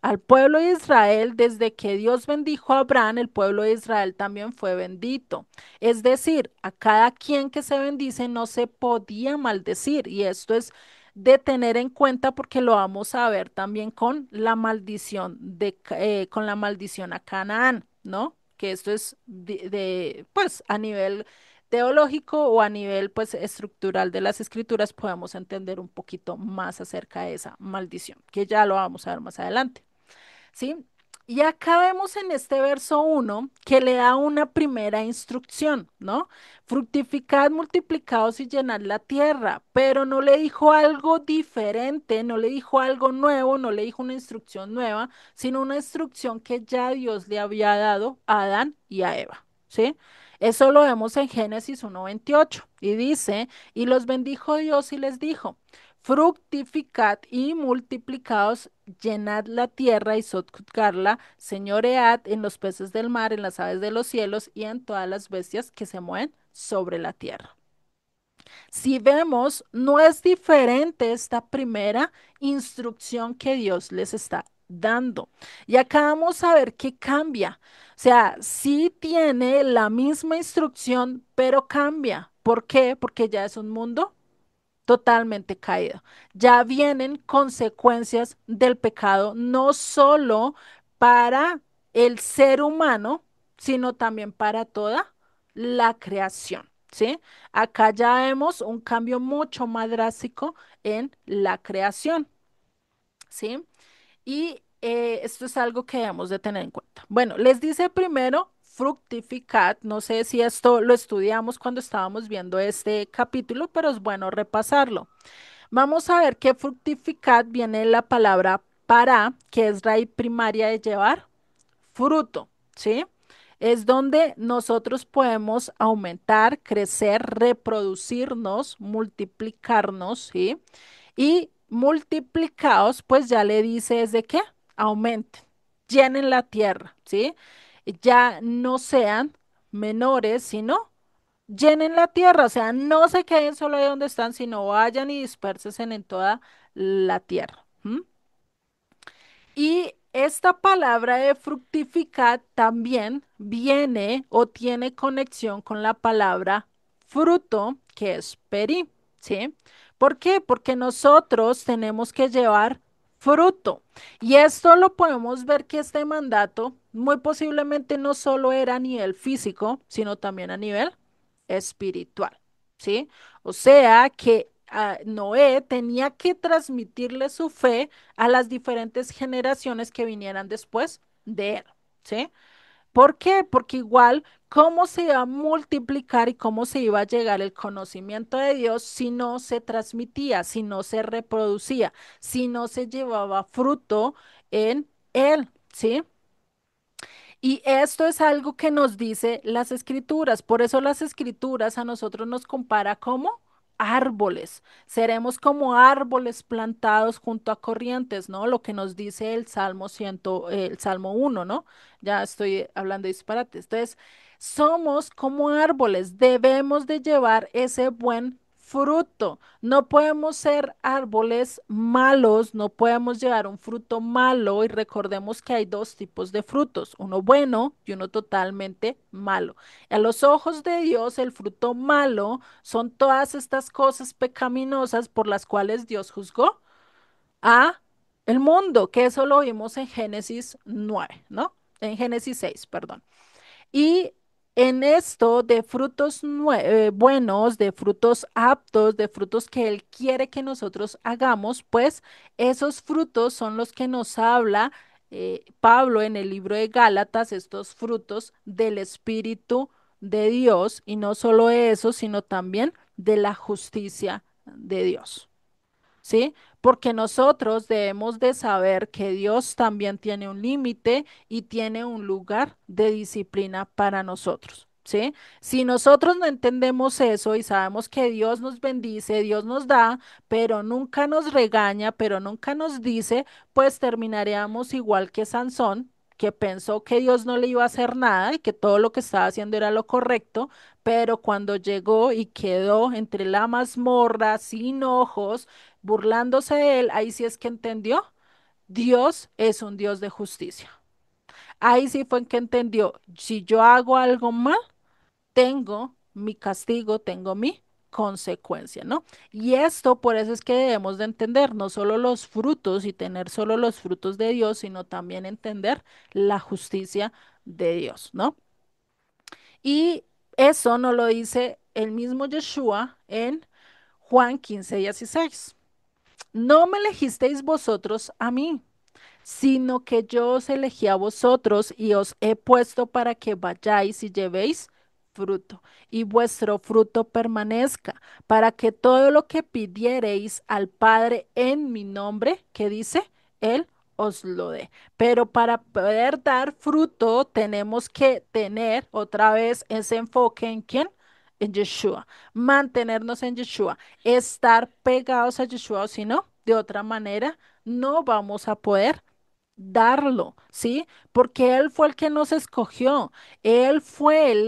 Al pueblo de Israel, desde que Dios bendijo a Abraham, el pueblo de Israel también fue bendito. Es decir, a cada quien que se bendice no se podía maldecir. Y esto es de tener en cuenta porque lo vamos a ver también con la maldición con la maldición a Canaán, ¿no? Que esto es pues a nivel teológico o a nivel pues estructural de las escrituras podemos entender un poquito más acerca de esa maldición, que ya lo vamos a ver más adelante. ¿Sí? Y acá vemos en este verso 1 que le da una primera instrucción, ¿no? Fructificad, multiplicaos y llenad la tierra, pero no le dijo algo diferente, no le dijo algo nuevo, no le dijo una instrucción nueva, sino una instrucción que ya Dios le había dado a Adán y a Eva, ¿sí? Eso lo vemos en Génesis 1:28 y dice, y los bendijo Dios y les dijo, fructificad y multiplicaos, llenad la tierra y sojuzgarla, señoread en los peces del mar, en las aves de los cielos y en todas las bestias que se mueven sobre la tierra. Si vemos, no es diferente esta primera instrucción que Dios les está dando. Y acá vamos a ver qué cambia. O sea, sí tiene la misma instrucción, pero cambia. ¿Por qué? Porque ya es un mundo totalmente caído. Ya vienen consecuencias del pecado, no solo para el ser humano, sino también para toda la creación, ¿sí? Acá ya vemos un cambio mucho más drástico en la creación, ¿sí? Y esto es algo que debemos de tener en cuenta. Bueno, les dice primero fructificad. No sé si esto lo estudiamos cuando estábamos viendo este capítulo, pero es bueno repasarlo. Vamos a ver que fructificad viene de la palabra para, que es raíz primaria de llevar fruto, ¿sí? Es donde nosotros podemos aumentar, crecer, reproducirnos, multiplicarnos, ¿sí? Y multiplicados, pues ya le dice es de qué, aumenten, llenen la tierra, ¿sí? Ya no sean menores, sino llenen la tierra, o sea, no se queden solo ahí donde están, sino vayan y dispersen en toda la tierra. ¿M? Y esta palabra de fructificar también viene o tiene conexión con la palabra fruto, que es peri, ¿sí? ¿Por qué? Porque nosotros tenemos que llevar fruto. Y esto lo podemos ver que este mandato muy posiblemente no solo era a nivel físico, sino también a nivel espiritual, ¿sí? O sea que Noé tenía que transmitirle su fe a las diferentes generaciones que vinieran después de él, ¿sí? ¿Por qué? Porque igual, ¿cómo se iba a multiplicar y cómo se iba a llegar el conocimiento de Dios si no se transmitía, si no se reproducía, si no se llevaba fruto en él, ¿sí? Y esto es algo que nos dice las escrituras. Por eso las escrituras a nosotros nos compara como árboles. Seremos como árboles plantados junto a corrientes, ¿no? Lo que nos dice el el Salmo 1, ¿no? Ya estoy hablando de disparates. Entonces, somos como árboles. Debemos de llevar ese buen fruto. No podemos ser árboles malos, no podemos llevar un fruto malo y recordemos que hay dos tipos de frutos, uno bueno y uno totalmente malo. A los ojos de Dios, el fruto malo son todas estas cosas pecaminosas por las cuales Dios juzgó a el mundo, que eso lo vimos en Génesis 9, ¿no? En Génesis 6, perdón. Y en esto de frutos buenos, de frutos aptos, de frutos que Él quiere que nosotros hagamos, pues esos frutos son los que nos habla Pablo en el libro de Gálatas, estos frutos del Espíritu de Dios y no solo eso, sino también de la justicia de Dios. ¿Sí? Porque nosotros debemos de saber que Dios también tiene un límite y tiene un lugar de disciplina para nosotros. ¿Sí? Si nosotros no entendemos eso y sabemos que Dios nos bendice, Dios nos da, pero nunca nos regaña, pero nunca nos dice, pues terminaríamos igual que Sansón, que pensó que Dios no le iba a hacer nada y que todo lo que estaba haciendo era lo correcto, pero cuando llegó y quedó entre la mazmorra sin ojos, burlándose de él, ahí sí es que entendió, Dios es un Dios de justicia. Ahí sí fue en que entendió, si yo hago algo mal, tengo mi castigo, tengo mi consecuencia, ¿no? Y esto por eso es que debemos de entender no solo los frutos y tener solo los frutos de Dios, sino también entender la justicia de Dios, ¿no? Y eso nos lo dice el mismo Yeshua en Juan 15:16. No me elegisteis vosotros a mí, sino que yo os elegí a vosotros y os he puesto para que vayáis y llevéis fruto, y vuestro fruto permanezca, para que todo lo que pidiereis al Padre en mi nombre, que dice, Él os lo dé. Pero para poder dar fruto, tenemos que tener otra vez ese enfoque en quién. En Yeshua, mantenernos en Yeshua, estar pegados a Yeshua, o si no, de otra manera, no vamos a poder darlo, ¿sí? Porque Él fue el que nos escogió, Él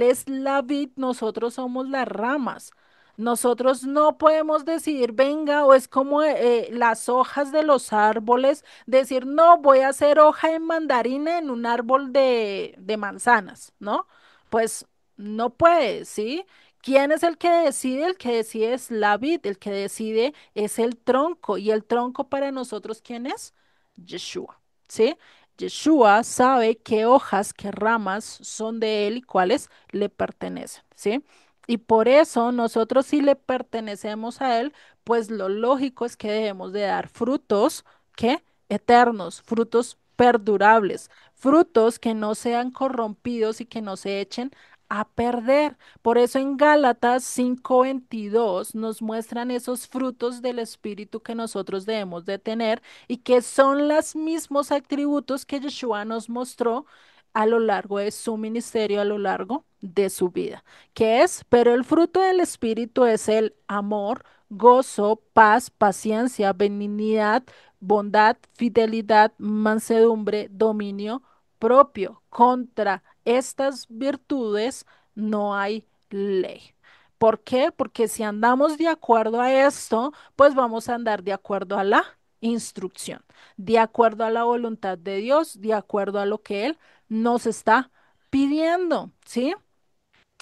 es la vid, nosotros somos las ramas. Nosotros no podemos decidir, venga, o es como las hojas de los árboles, decir, no, voy a hacer hoja de mandarina en un árbol de manzanas, ¿no? Pues no puede, ¿sí? ¿Quién es el que decide? El que decide es la vid, el que decide es el tronco. ¿Y el tronco para nosotros quién es? Yeshua. ¿Sí? Yeshua sabe qué hojas, qué ramas son de él y cuáles le pertenecen, ¿sí? Y por eso nosotros si le pertenecemos a él, pues lo lógico es que debemos de dar frutos, ¿qué? Eternos, frutos perdurables, frutos que no sean corrompidos y que no se echen a perder. Por eso en Gálatas 5:22 nos muestran esos frutos del Espíritu que nosotros debemos de tener y que son los mismos atributos que Yeshua nos mostró a lo largo de su ministerio, a lo largo de su vida. ¿Qué es? Pero el fruto del Espíritu es el amor, gozo, paz, paciencia, benignidad, bondad, fidelidad, mansedumbre, dominio propio. Contra estas virtudes no hay ley. ¿Por qué? Porque si andamos de acuerdo a esto, pues vamos a andar de acuerdo a la instrucción, de acuerdo a la voluntad de Dios, de acuerdo a lo que Él nos está pidiendo, ¿sí?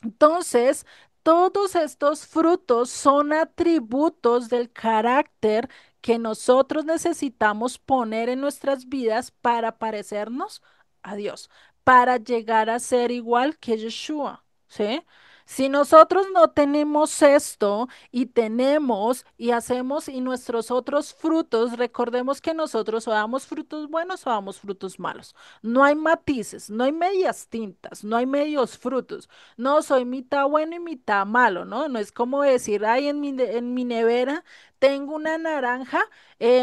Entonces, todos estos frutos son atributos del carácter que nosotros necesitamos poner en nuestras vidas para parecernos a Dios, para llegar a ser igual que Yeshua, ¿sí? Si nosotros no tenemos esto y tenemos y hacemos y nuestros otros frutos, recordemos que nosotros o damos frutos buenos o damos frutos malos. No hay matices, no hay medias tintas, no hay medios frutos. No, soy mitad bueno y mitad malo, ¿no? No es como decir, ay, en mi nevera tengo una naranja,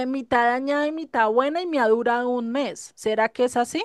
mitad dañada y mitad buena y me ha durado un mes. ¿Será que es así?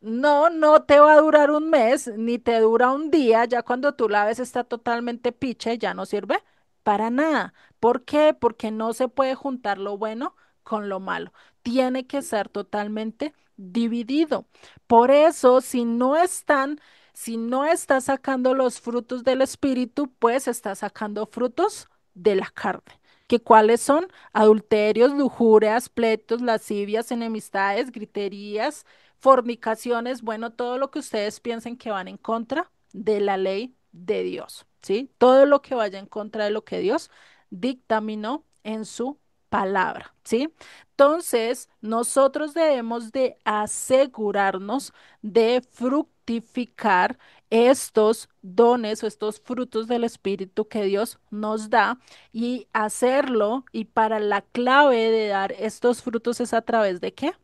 No, no te va a durar un mes, ni te dura un día, ya cuando tú la ves está totalmente picha y ya no sirve para nada. ¿Por qué? Porque no se puede juntar lo bueno con lo malo. Tiene que ser totalmente dividido. Por eso, si no está sacando los frutos del espíritu, pues está sacando frutos de la carne. ¿Que cuáles son? Adulterios, lujurias, pleitos, lascivias, enemistades, griterías, fornicaciones, bueno, todo lo que ustedes piensen que van en contra de la ley de Dios, ¿sí? Todo lo que vaya en contra de lo que Dios dictaminó en su palabra, ¿sí? Entonces, nosotros debemos de asegurarnos de fructificar estos dones o estos frutos del Espíritu que Dios nos da y hacerlo, y para la clave de dar estos frutos es a través de ¿qué?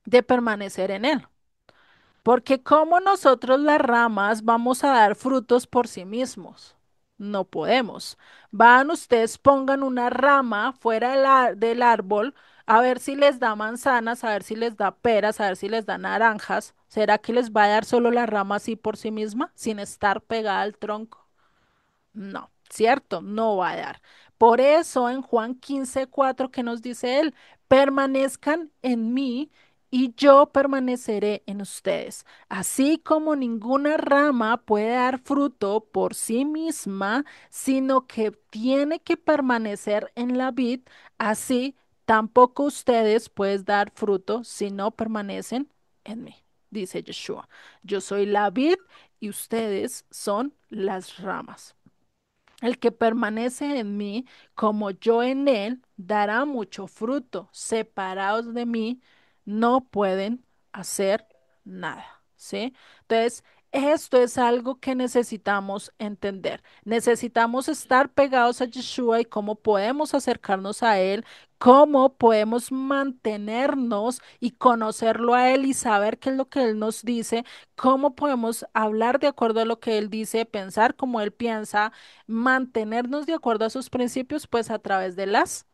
De permanecer en Él. Porque como nosotros las ramas vamos a dar frutos por sí mismos, no podemos. Van ustedes, pongan una rama fuera del árbol a ver si les da manzanas, a ver si les da peras, a ver si les da naranjas. ¿Será que les va a dar solo la rama así por sí misma, sin estar pegada al tronco? No, ¿cierto? No va a dar. Por eso en Juan 15:4 que nos dice él, permanezcan en mí y yo permaneceré en ustedes. Así como ninguna rama puede dar fruto por sí misma, sino que tiene que permanecer en la vid, así tampoco ustedes pueden dar fruto si no permanecen en mí, dice Yeshua. Yo soy la vid y ustedes son las ramas. El que permanece en mí, como yo en él, dará mucho fruto. Separados de mí, no pueden hacer nada, ¿sí? Entonces, esto es algo que necesitamos entender. Necesitamos estar pegados a Yeshua y cómo podemos acercarnos a Él, cómo podemos mantenernos y conocerlo a Él y saber qué es lo que Él nos dice, cómo podemos hablar de acuerdo a lo que Él dice, pensar como Él piensa, mantenernos de acuerdo a sus principios, pues a través de las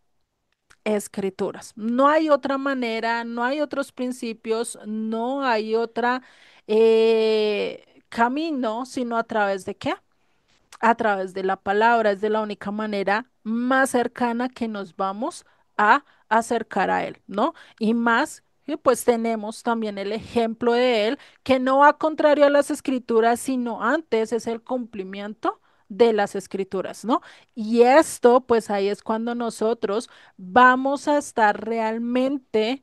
escrituras. No hay otra manera, no hay otros principios, no hay otra camino, sino a través de qué? A través de la palabra. Es de la única manera más cercana que nos vamos a acercar a Él, ¿no? Y más, pues tenemos también el ejemplo de Él, que no va contrario a las escrituras, sino antes es el cumplimiento de las escrituras, ¿no? Y esto, pues ahí es cuando nosotros vamos a estar realmente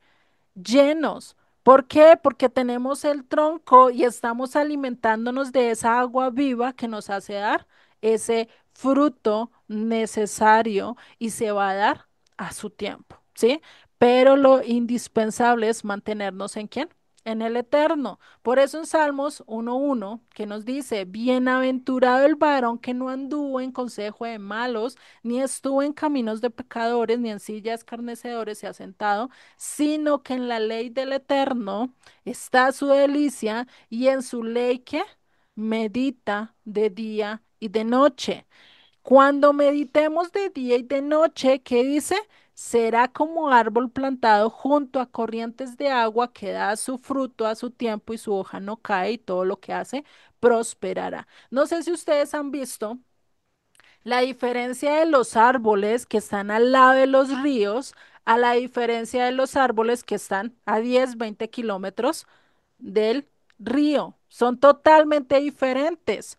llenos. ¿Por qué? Porque tenemos el tronco y estamos alimentándonos de esa agua viva que nos hace dar ese fruto necesario y se va a dar a su tiempo, ¿sí? Pero lo indispensable es mantenernos en quién? En el eterno. Por eso en Salmos 1:1 que nos dice, bienaventurado el varón que no anduvo en consejo de malos, ni estuvo en caminos de pecadores, ni en sillas escarnecedores se ha sentado, sino que en la ley del Eterno está su delicia y en su ley que medita de día y de noche. Cuando meditemos de día y de noche, ¿qué dice? Será como árbol plantado junto a corrientes de agua que da su fruto a su tiempo y su hoja no cae y todo lo que hace prosperará. No sé si ustedes han visto la diferencia de los árboles que están al lado de los ríos a la diferencia de los árboles que están a 10, 20 kilómetros del río. Son totalmente diferentes.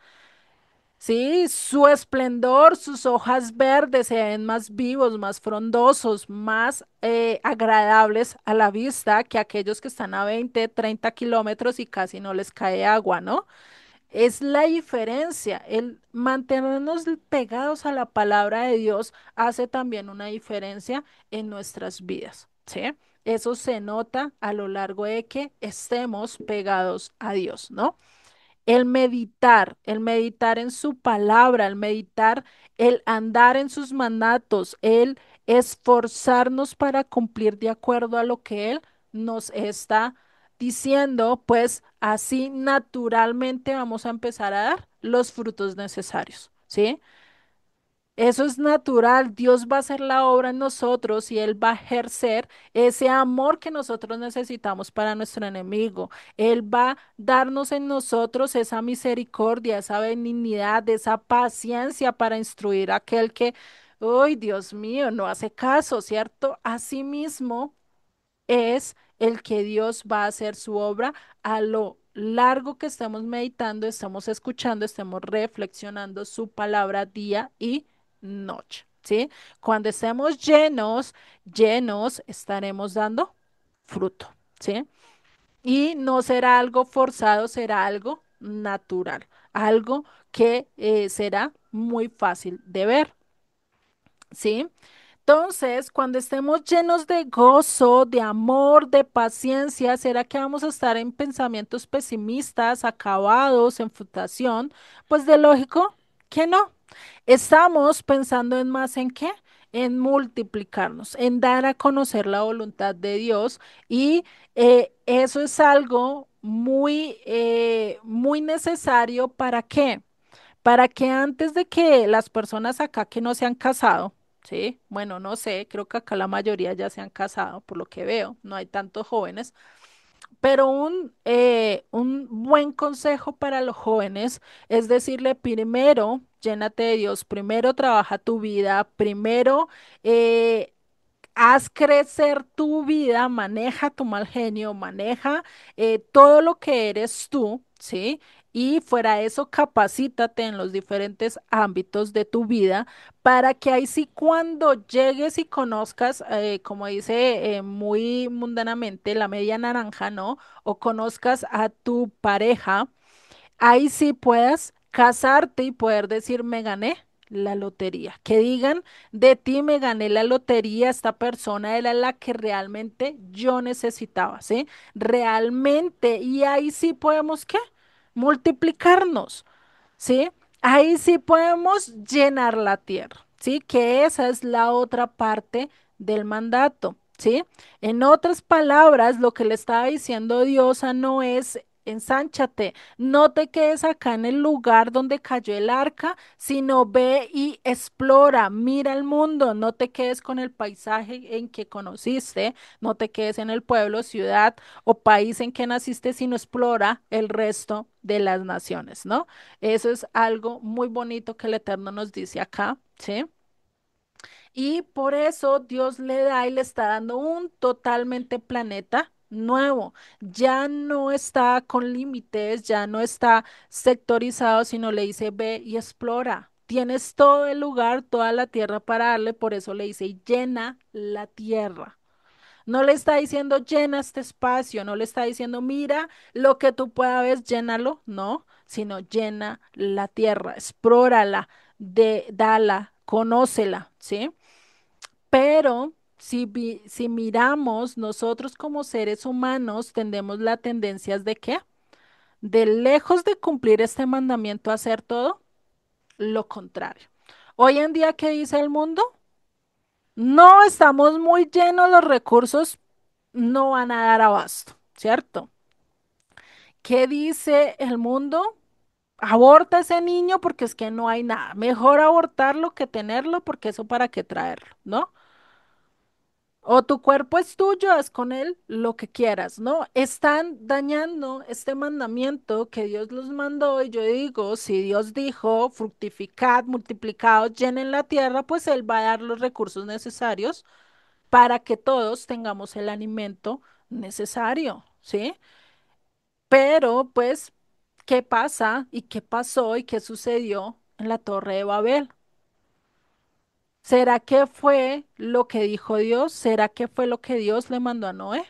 Sí, su esplendor, sus hojas verdes se ven más vivos, más frondosos, más agradables a la vista que aquellos que están a 20, 30 kilómetros y casi no les cae agua, ¿no? Es la diferencia. El mantenernos pegados a la palabra de Dios hace también una diferencia en nuestras vidas, ¿sí? Eso se nota a lo largo de que estemos pegados a Dios, ¿no? El meditar en su palabra, el meditar, el andar en sus mandatos, el esforzarnos para cumplir de acuerdo a lo que Él nos está diciendo, pues así naturalmente vamos a empezar a dar los frutos necesarios, ¿sí? Eso es natural. Dios va a hacer la obra en nosotros y Él va a ejercer ese amor que nosotros necesitamos para nuestro enemigo. Él va a darnos en nosotros esa misericordia, esa benignidad, esa paciencia para instruir a aquel que, ¡ay, Dios mío, no hace caso, ¿cierto? Asimismo es el que Dios va a hacer su obra a lo largo que estemos meditando, estamos escuchando, estemos reflexionando su palabra día y noche, ¿sí? Cuando estemos llenos, llenos, estaremos dando fruto, ¿sí? Y no será algo forzado, será algo natural, algo que será muy fácil de ver, ¿sí? Entonces, cuando estemos llenos de gozo, de amor, de paciencia, ¿será que vamos a estar en pensamientos pesimistas, acabados, en frustración? Pues de lógico que no. Estamos pensando en más en qué, en multiplicarnos, en dar a conocer la voluntad de Dios y eso es algo muy necesario. ¿Para qué? Para que antes de que las personas acá que no se han casado, ¿sí? Bueno, no sé, creo que acá la mayoría ya se han casado, por lo que veo, no hay tantos jóvenes, pero un buen consejo para los jóvenes es decirle primero, llénate de Dios, primero trabaja tu vida, primero eh, haz crecer tu vida, maneja tu mal genio, maneja todo lo que eres tú, ¿sí? Y fuera de eso, capacítate en los diferentes ámbitos de tu vida para que ahí sí cuando llegues y conozcas, como dice muy mundanamente, la media naranja, ¿no? O conozcas a tu pareja, ahí sí puedas casarte y poder decir, me gané la lotería. Que digan, de ti me gané la lotería, esta persona era la que realmente yo necesitaba, ¿sí? Realmente, y ahí sí podemos, ¿qué? Multiplicarnos. ¿Sí? Ahí sí podemos llenar la tierra, ¿sí? Que esa es la otra parte del mandato, ¿sí? En otras palabras, lo que le estaba diciendo Dios a Noé es, ensánchate, no te quedes acá en el lugar donde cayó el arca, sino ve y explora, mira el mundo, no te quedes con el paisaje en que conociste, no te quedes en el pueblo, ciudad o país en que naciste, sino explora el resto de las naciones, ¿no? Eso es algo muy bonito que el Eterno nos dice acá, ¿sí? Y por eso Dios le da y le está dando un totalmente planeta nuevo. Ya no está con límites, ya no está sectorizado, sino le dice, ve y explora. Tienes todo el lugar, toda la tierra para darle, por eso le dice, llena la tierra. No le está diciendo llena este espacio, no le está diciendo mira lo que tú puedas ver, llénalo, no, sino llena la tierra, explórala, dala, conócela, ¿sí? Pero si miramos, nosotros como seres humanos tendemos la tendencia de qué? De lejos de cumplir este mandamiento, hacer todo lo contrario. Hoy en día, ¿qué dice el mundo? No, estamos muy llenos, los recursos no van a dar abasto, ¿cierto? ¿Qué dice el mundo? Aborta ese niño porque es que no hay nada. Mejor abortarlo que tenerlo porque eso para qué traerlo, ¿no? O tu cuerpo es tuyo, haz con él lo que quieras, ¿no? Están dañando este mandamiento que Dios los mandó y yo digo, si Dios dijo, fructificad, multiplicados, llenen la tierra, pues Él va a dar los recursos necesarios para que todos tengamos el alimento necesario, ¿sí? Pero, pues, ¿qué pasa y qué pasó y qué sucedió en la Torre de Babel? ¿Será que fue lo que dijo Dios? ¿Será que fue lo que Dios le mandó a Noé?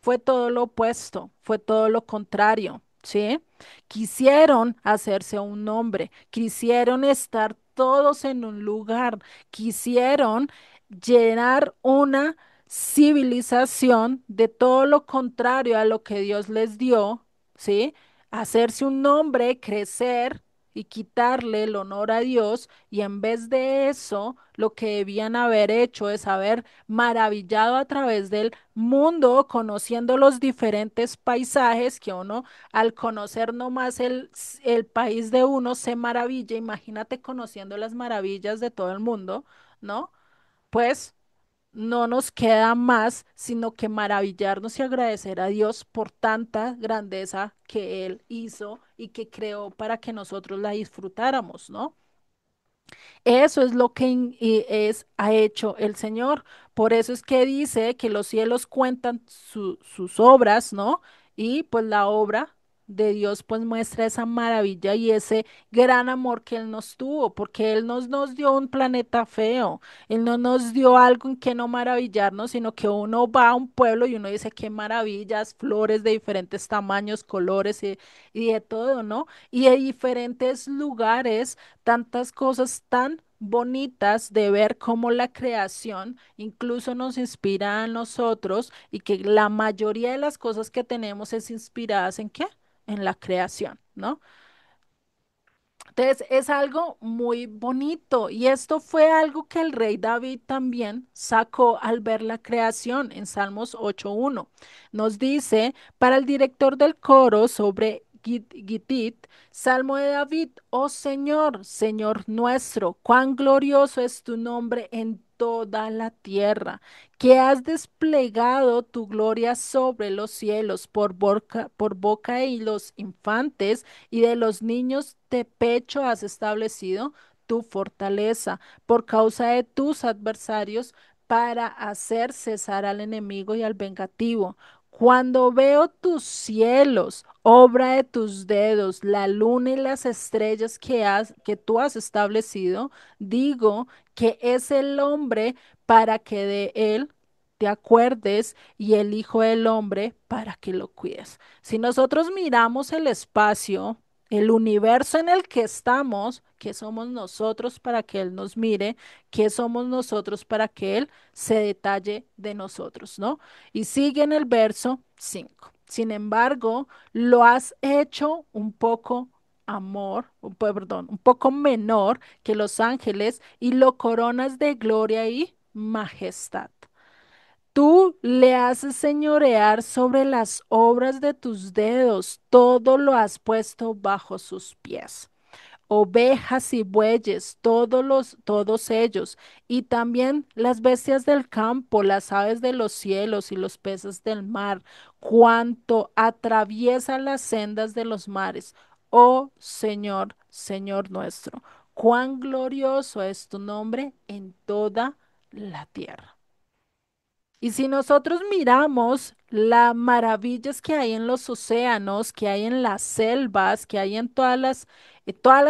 Fue todo lo opuesto, fue todo lo contrario, ¿sí? Quisieron hacerse un nombre, quisieron estar todos en un lugar, quisieron llenar una civilización de todo lo contrario a lo que Dios les dio, ¿sí? Hacerse un nombre, crecer y quitarle el honor a Dios y en vez de eso, lo que debían haber hecho es haber maravillado a través del mundo, conociendo los diferentes paisajes que uno, al conocer nomás el país de uno, se maravilla. Imagínate conociendo las maravillas de todo el mundo, ¿no? Pues no nos queda más sino que maravillarnos y agradecer a Dios por tanta grandeza que Él hizo y que creó para que nosotros la disfrutáramos, ¿no? Eso es lo que ha hecho el Señor. Por eso es que dice que los cielos cuentan sus obras, ¿no? Y pues la obra de Dios pues muestra esa maravilla y ese gran amor que Él nos tuvo, porque Él nos dio un planeta feo, Él no nos dio algo en que no maravillarnos, sino que uno va a un pueblo y uno dice qué maravillas, flores de diferentes tamaños, colores y de todo, ¿no? Y de diferentes lugares tantas cosas tan bonitas de ver cómo la creación incluso nos inspira a nosotros y que la mayoría de las cosas que tenemos es inspiradas ¿en qué? En la creación, ¿no? Entonces es algo muy bonito y esto fue algo que el rey David también sacó al ver la creación en Salmos 8.1. Nos dice, para el director del coro sobre Gittit, Salmo de David, oh Señor, Señor nuestro, cuán glorioso es tu nombre en toda la tierra, que has desplegado tu gloria sobre los cielos por boca de los infantes y de los niños de pecho has establecido tu fortaleza por causa de tus adversarios para hacer cesar al enemigo y al vengativo. Cuando veo tus cielos, obra de tus dedos, la luna y las estrellas que tú has establecido, digo que es el hombre para que de él te acuerdes y el Hijo del Hombre para que lo cuides. Si nosotros miramos el espacio, el universo en el que estamos, ¿qué somos nosotros para que Él nos mire? ¿Qué somos nosotros para que Él se detalle de nosotros, ¿no? Y sigue en el verso 5. Sin embargo, lo has hecho un poco perdón, un poco menor que los ángeles y lo coronas de gloria y majestad. Tú le haces señorear sobre las obras de tus dedos, todo lo has puesto bajo sus pies. Ovejas y bueyes, todos ellos, y también las bestias del campo, las aves de los cielos y los peces del mar, cuanto atraviesa las sendas de los mares. Oh Señor, Señor nuestro, cuán glorioso es tu nombre en toda la tierra. Y si nosotros miramos las maravillas que hay en los océanos, que hay en las selvas, que hay en toda la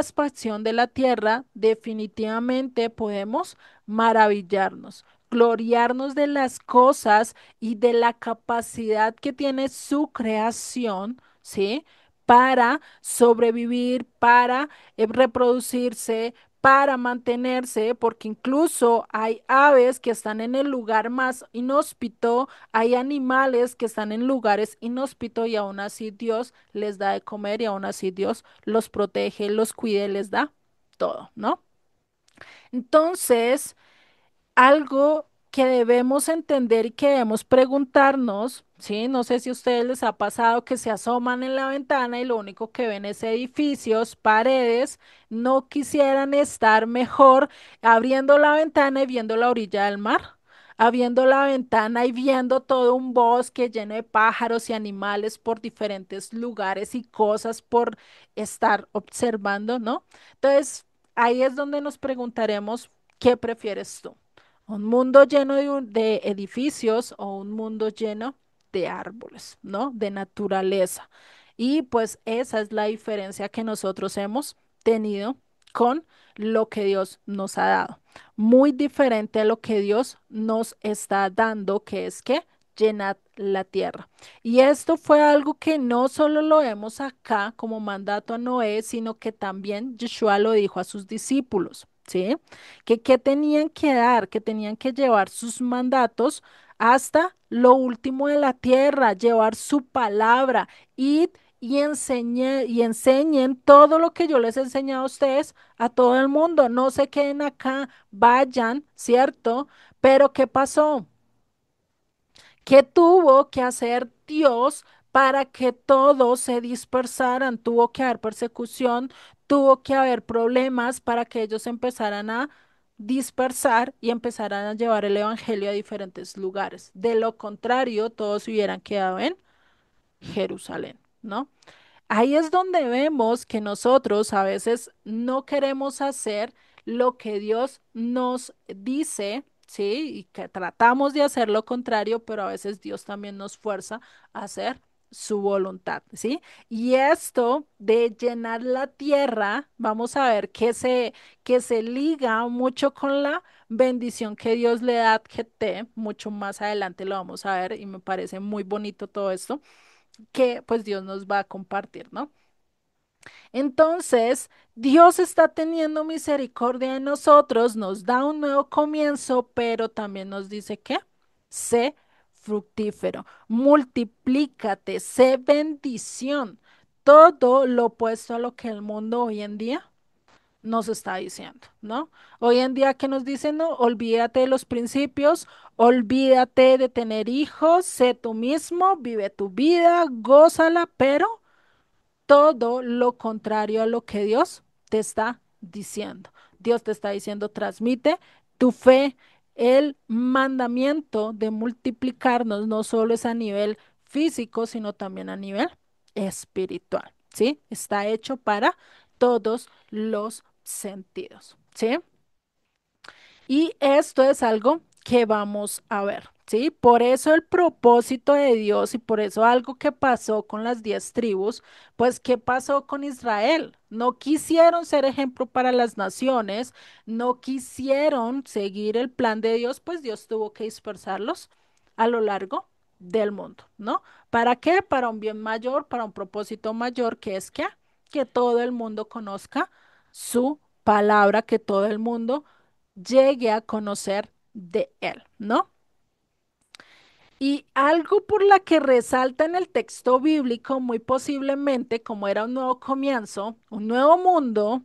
expansión de la tierra, definitivamente podemos maravillarnos, gloriarnos de las cosas y de la capacidad que tiene su creación, ¿sí? Para sobrevivir, para reproducirse, para mantenerse, porque incluso hay aves que están en el lugar más inhóspito, hay animales que están en lugares inhóspitos y aún así Dios les da de comer y aún así Dios los protege, los cuida y les da todo, ¿no? Entonces, algo que debemos entender y que debemos preguntarnos, ¿sí? No sé si a ustedes les ha pasado que se asoman en la ventana y lo único que ven es edificios, paredes, no quisieran estar mejor abriendo la ventana y viendo la orilla del mar. Abriendo la ventana y viendo todo un bosque lleno de pájaros y animales por diferentes lugares y cosas por estar observando, ¿no? Entonces, ahí es donde nos preguntaremos, ¿qué prefieres tú? ¿Un mundo lleno de edificios o un mundo lleno de árboles, ¿no? De naturaleza. Y pues esa es la diferencia que nosotros hemos tenido con lo que Dios nos ha dado. Muy diferente a lo que Dios nos está dando, que es que llenad la tierra. Y esto fue algo que no solo lo vemos acá como mandato a Noé, sino que también Yeshua lo dijo a sus discípulos, ¿sí? Que tenían que dar, que tenían que llevar sus mandatos hasta lo último de la tierra, llevar su palabra, id y enseñen todo lo que yo les he enseñado a ustedes a todo el mundo. No se queden acá, vayan, ¿cierto? Pero ¿qué pasó? ¿Qué tuvo que hacer Dios para que todos se dispersaran? Tuvo que haber persecución, tuvo que haber problemas para que ellos empezaran a dispersar y empezaran a llevar el evangelio a diferentes lugares. De lo contrario, todos se hubieran quedado en Jerusalén, ¿no? Ahí es donde vemos que nosotros a veces no queremos hacer lo que Dios nos dice, ¿sí? Y que tratamos de hacer lo contrario, pero a veces Dios también nos fuerza a hacer su voluntad, ¿sí? Y esto de llenar la tierra, vamos a ver que se liga mucho con la bendición que Dios le da a Adjete, mucho más adelante lo vamos a ver y me parece muy bonito todo esto que pues Dios nos va a compartir, ¿no? Entonces, Dios está teniendo misericordia de nosotros, nos da un nuevo comienzo, pero también nos dice que sé fructífero, multiplícate, sé bendición. Todo lo opuesto a lo que el mundo hoy en día nos está diciendo, ¿no? Hoy en día que nos dicen, no, olvídate de los principios, olvídate de tener hijos, sé tú mismo, vive tu vida, gózala, pero todo lo contrario a lo que Dios te está diciendo. Dios te está diciendo, transmite tu fe. El mandamiento de multiplicarnos no solo es a nivel físico, sino también a nivel espiritual, ¿sí? Está hecho para todos los sentidos, ¿sí? Y esto es algo que vamos a ver, ¿sí? Por eso el propósito de Dios y por eso algo que pasó con las 10 tribus, pues ¿qué pasó con Israel? No quisieron ser ejemplo para las naciones, no quisieron seguir el plan de Dios, pues Dios tuvo que dispersarlos a lo largo del mundo, ¿no? ¿Para qué? Para un bien mayor, para un propósito mayor, que es que todo el mundo conozca su palabra, que todo el mundo llegue a conocer de él, ¿no? Y algo por la que resalta en el texto bíblico, muy posiblemente, como era un nuevo comienzo, un nuevo mundo,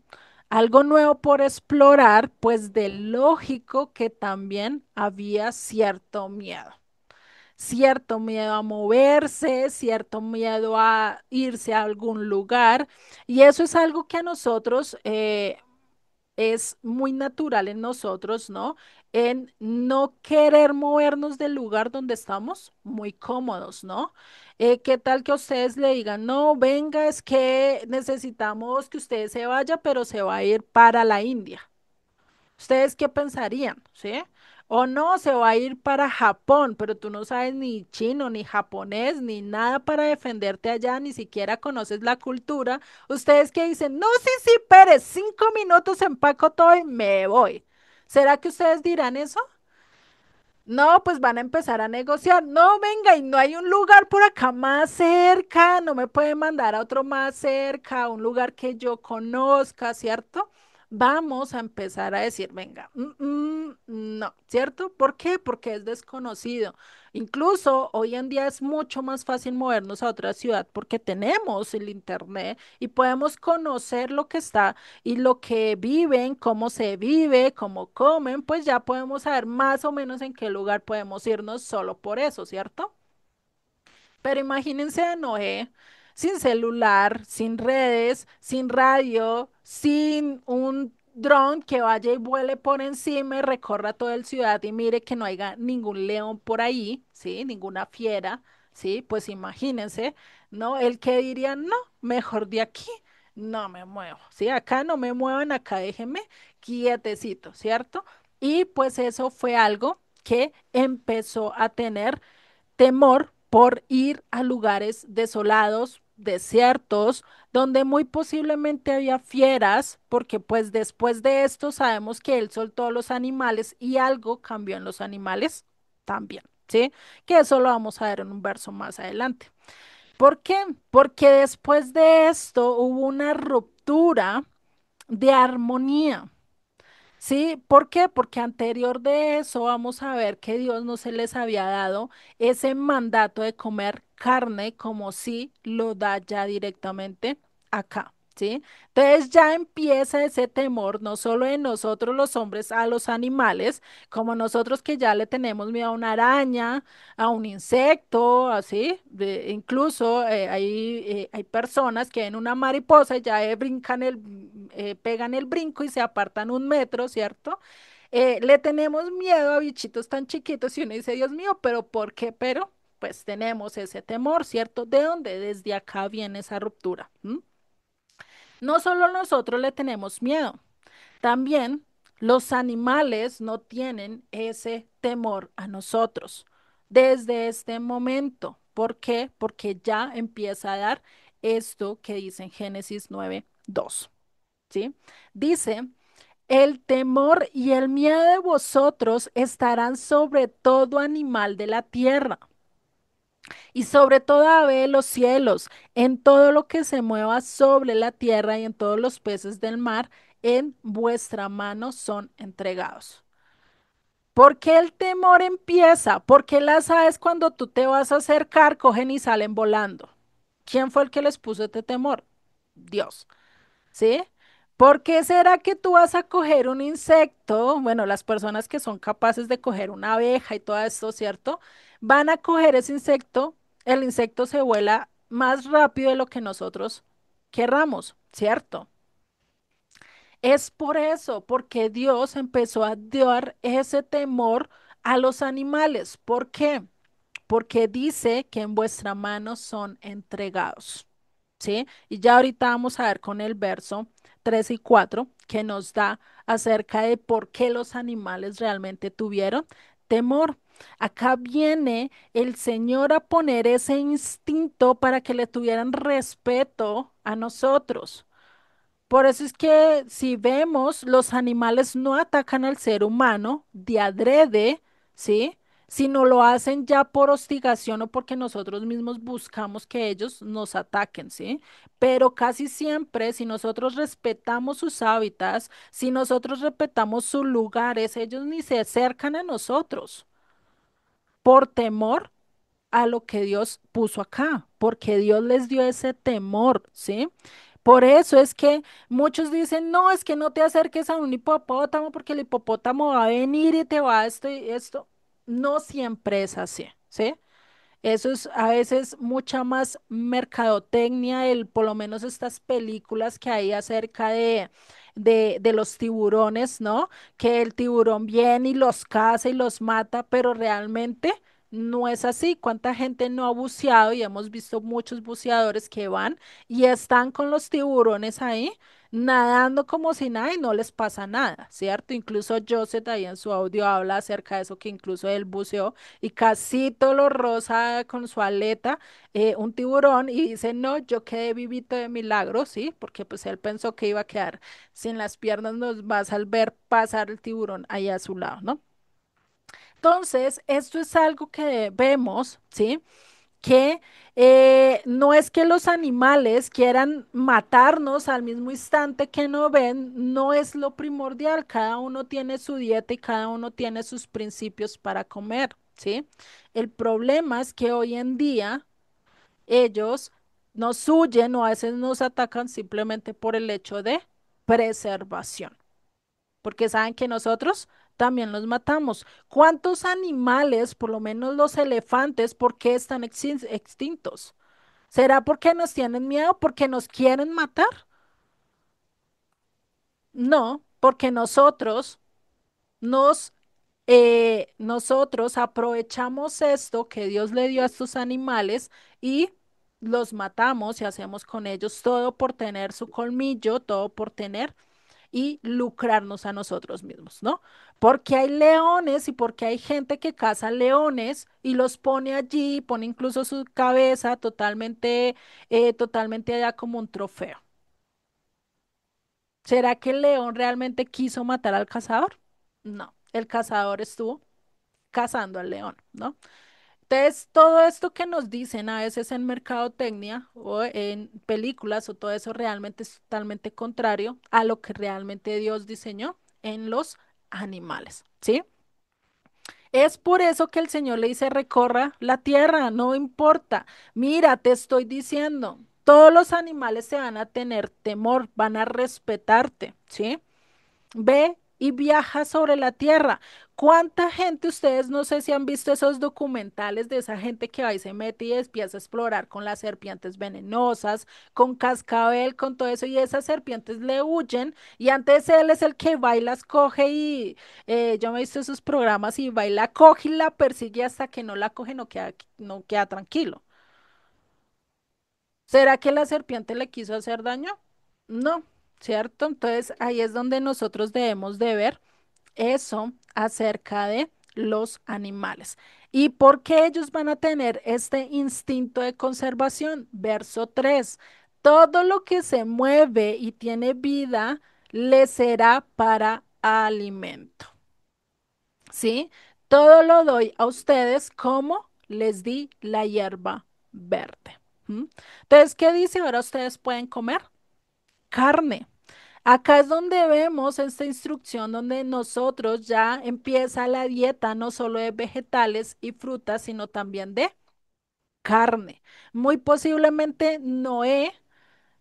algo nuevo por explorar, pues de lógico que también había cierto miedo a moverse, cierto miedo a irse a algún lugar, y eso es algo que a nosotros es muy natural en nosotros, ¿no? En no querer movernos del lugar donde estamos muy cómodos, ¿no? ¿Qué tal que a ustedes le digan, no, venga, es que necesitamos que usted se vaya, pero se va a ir para la India? ¿Ustedes qué pensarían? ¿Sí? O no, se va a ir para Japón, pero tú no sabes ni chino, ni japonés, ni nada para defenderte allá, ni siquiera conoces la cultura. ¿Ustedes qué dicen? No, sí, sí, Pérez, 5 minutos empaco todo y me voy. ¿Será que ustedes dirán eso? No, pues van a empezar a negociar. No, venga, y no hay un lugar por acá más cerca, no me puede mandar a otro más cerca, un lugar que yo conozca, ¿cierto? Vamos a empezar a decir, venga, no, ¿cierto? ¿Por qué? Porque es desconocido. Incluso hoy en día es mucho más fácil movernos a otra ciudad porque tenemos el internet y podemos conocer lo que está y lo que viven, cómo se vive, cómo comen, pues ya podemos saber más o menos en qué lugar podemos irnos solo por eso, ¿cierto? Pero imagínense a Noé sin celular, sin redes, sin radio, sin un dron que vaya y vuele por encima y recorra toda la ciudad y mire que no haya ningún león por ahí, ¿sí? Ninguna fiera, ¿sí? Pues imagínense, ¿no? El que diría, no, mejor de aquí no me muevo, ¿sí? Acá no me muevan, acá déjenme quietecito, ¿cierto? Y pues eso fue algo que empezó a tener temor por ir a lugares desolados, desiertos, donde muy posiblemente había fieras, porque pues después de esto sabemos que él soltó los animales y algo cambió en los animales también, ¿sí? Que eso lo vamos a ver en un verso más adelante. ¿Por qué? Porque después de esto hubo una ruptura de armonía. Sí, ¿por qué? Porque anterior de eso vamos a ver que Dios no se les había dado ese mandato de comer carne como si lo da ya directamente acá, ¿sí? Entonces ya empieza ese temor, no solo de nosotros los hombres a los animales, como nosotros que ya le tenemos miedo a una araña, a un insecto, así, incluso hay personas que ven una mariposa y ya pegan el brinco y se apartan 1 metro, ¿cierto? Le tenemos miedo a bichitos tan chiquitos y uno dice, Dios mío, pero ¿por qué? Pero pues tenemos ese temor, ¿cierto? ¿De dónde? Desde acá viene esa ruptura. ¿M? No solo nosotros le tenemos miedo, también los animales no tienen ese temor a nosotros desde este momento. ¿Por qué? Porque ya empieza a dar esto que dice en Génesis 9:2, ¿sí? Dice, el temor y el miedo de vosotros estarán sobre todo animal de la tierra y sobre toda ave de los cielos, en todo lo que se mueva sobre la tierra y en todos los peces del mar, en vuestra mano son entregados. ¿Por qué el temor empieza? Porque las aves cuando tú te vas a acercar cogen y salen volando. ¿Quién fue el que les puso este temor? Dios. ¿Sí? ¿Por qué será que tú vas a coger un insecto? Bueno, las personas que son capaces de coger una abeja y todo esto, ¿cierto? Van a coger ese insecto, el insecto se vuela más rápido de lo que nosotros querramos, ¿cierto? Es por eso, porque Dios empezó a dar ese temor a los animales. ¿Por qué? Porque dice que en vuestra mano son entregados. ¿Sí? Y ya ahorita vamos a ver con el verso 3 y 4 que nos da acerca de por qué los animales realmente tuvieron temor. Acá viene el Señor a poner ese instinto para que le tuvieran respeto a nosotros. Por eso es que si vemos, los animales no atacan al ser humano de adrede, ¿sí? Sino lo hacen ya por hostigación o porque nosotros mismos buscamos que ellos nos ataquen, ¿sí? Pero casi siempre, si nosotros respetamos sus hábitats, si nosotros respetamos sus lugares, ellos ni se acercan a nosotros por temor a lo que Dios puso acá, porque Dios les dio ese temor, ¿sí? Por eso es que muchos dicen, no, es que no te acerques a un hipopótamo porque el hipopótamo va a venir y te va a esto y esto. No siempre es así, ¿sí? Eso es a veces mucha más mercadotecnia, por lo menos estas películas que hay acerca de los tiburones, ¿no? Que el tiburón viene y los caza y los mata, pero realmente no es así. ¿Cuánta gente no ha buceado? Y hemos visto muchos buceadores que van y están con los tiburones ahí nadando como si nada y no les pasa nada, ¿cierto? Incluso Joseph ahí en su audio habla acerca de eso, que incluso él buceó y casi todo lo rosa con su aleta, un tiburón, y dice, no, yo quedé vivito de milagro, ¿sí? Porque pues él pensó que iba a quedar sin las piernas, nos vas al ver pasar el tiburón ahí a su lado, ¿no? Entonces, esto es algo que vemos, ¿sí? Que no es que los animales quieran matarnos al mismo instante que no ven, no es lo primordial. Cada uno tiene su dieta y cada uno tiene sus principios para comer, ¿sí? El problema es que hoy en día ellos nos huyen o a veces nos atacan simplemente por el hecho de preservación porque saben que nosotros también los matamos. ¿Cuántos animales, por lo menos los elefantes, por qué están extintos? ¿Será porque nos tienen miedo, porque nos quieren matar? No, porque nos, nosotros aprovechamos esto que Dios le dio a estos animales y los matamos y hacemos con ellos todo por tener su colmillo, todo por tener y lucrarnos a nosotros mismos, ¿no? Porque hay leones y porque hay gente que caza leones y los pone allí, pone incluso su cabeza totalmente allá como un trofeo. ¿Será que el león realmente quiso matar al cazador? No, el cazador estuvo cazando al león, ¿no? Entonces, todo esto que nos dicen a veces en mercadotecnia o en películas o todo eso realmente es totalmente contrario a lo que realmente Dios diseñó en los animales, ¿sí? Es por eso que el Señor le dice, recorra la tierra, no importa. Mira, te estoy diciendo, todos los animales se van a tener temor, van a respetarte, ¿sí? Ve y viaja sobre la tierra. ¿Cuánta gente, ustedes no sé si han visto esos documentales de esa gente que va y se mete y empieza a explorar con las serpientes venenosas, con cascabel, con todo eso, y esas serpientes le huyen y antes él es el que va y las coge y yo me he visto esos programas y va y la coge y la persigue hasta que no la coge, no queda tranquilo. ¿Será que la serpiente le quiso hacer daño? No, ¿cierto? Entonces ahí es donde nosotros debemos de ver eso acerca de los animales. ¿Y por qué ellos van a tener este instinto de conservación? Verso 3. Todo lo que se mueve y tiene vida le será para alimento. ¿Sí? Todo lo doy a ustedes como les di la hierba verde. ¿Mm? Entonces, ¿qué dice? Ahora ustedes pueden comer carne. Acá es donde vemos esta instrucción donde nosotros ya empieza la dieta no solo de vegetales y frutas, sino también de carne. Muy posiblemente Noé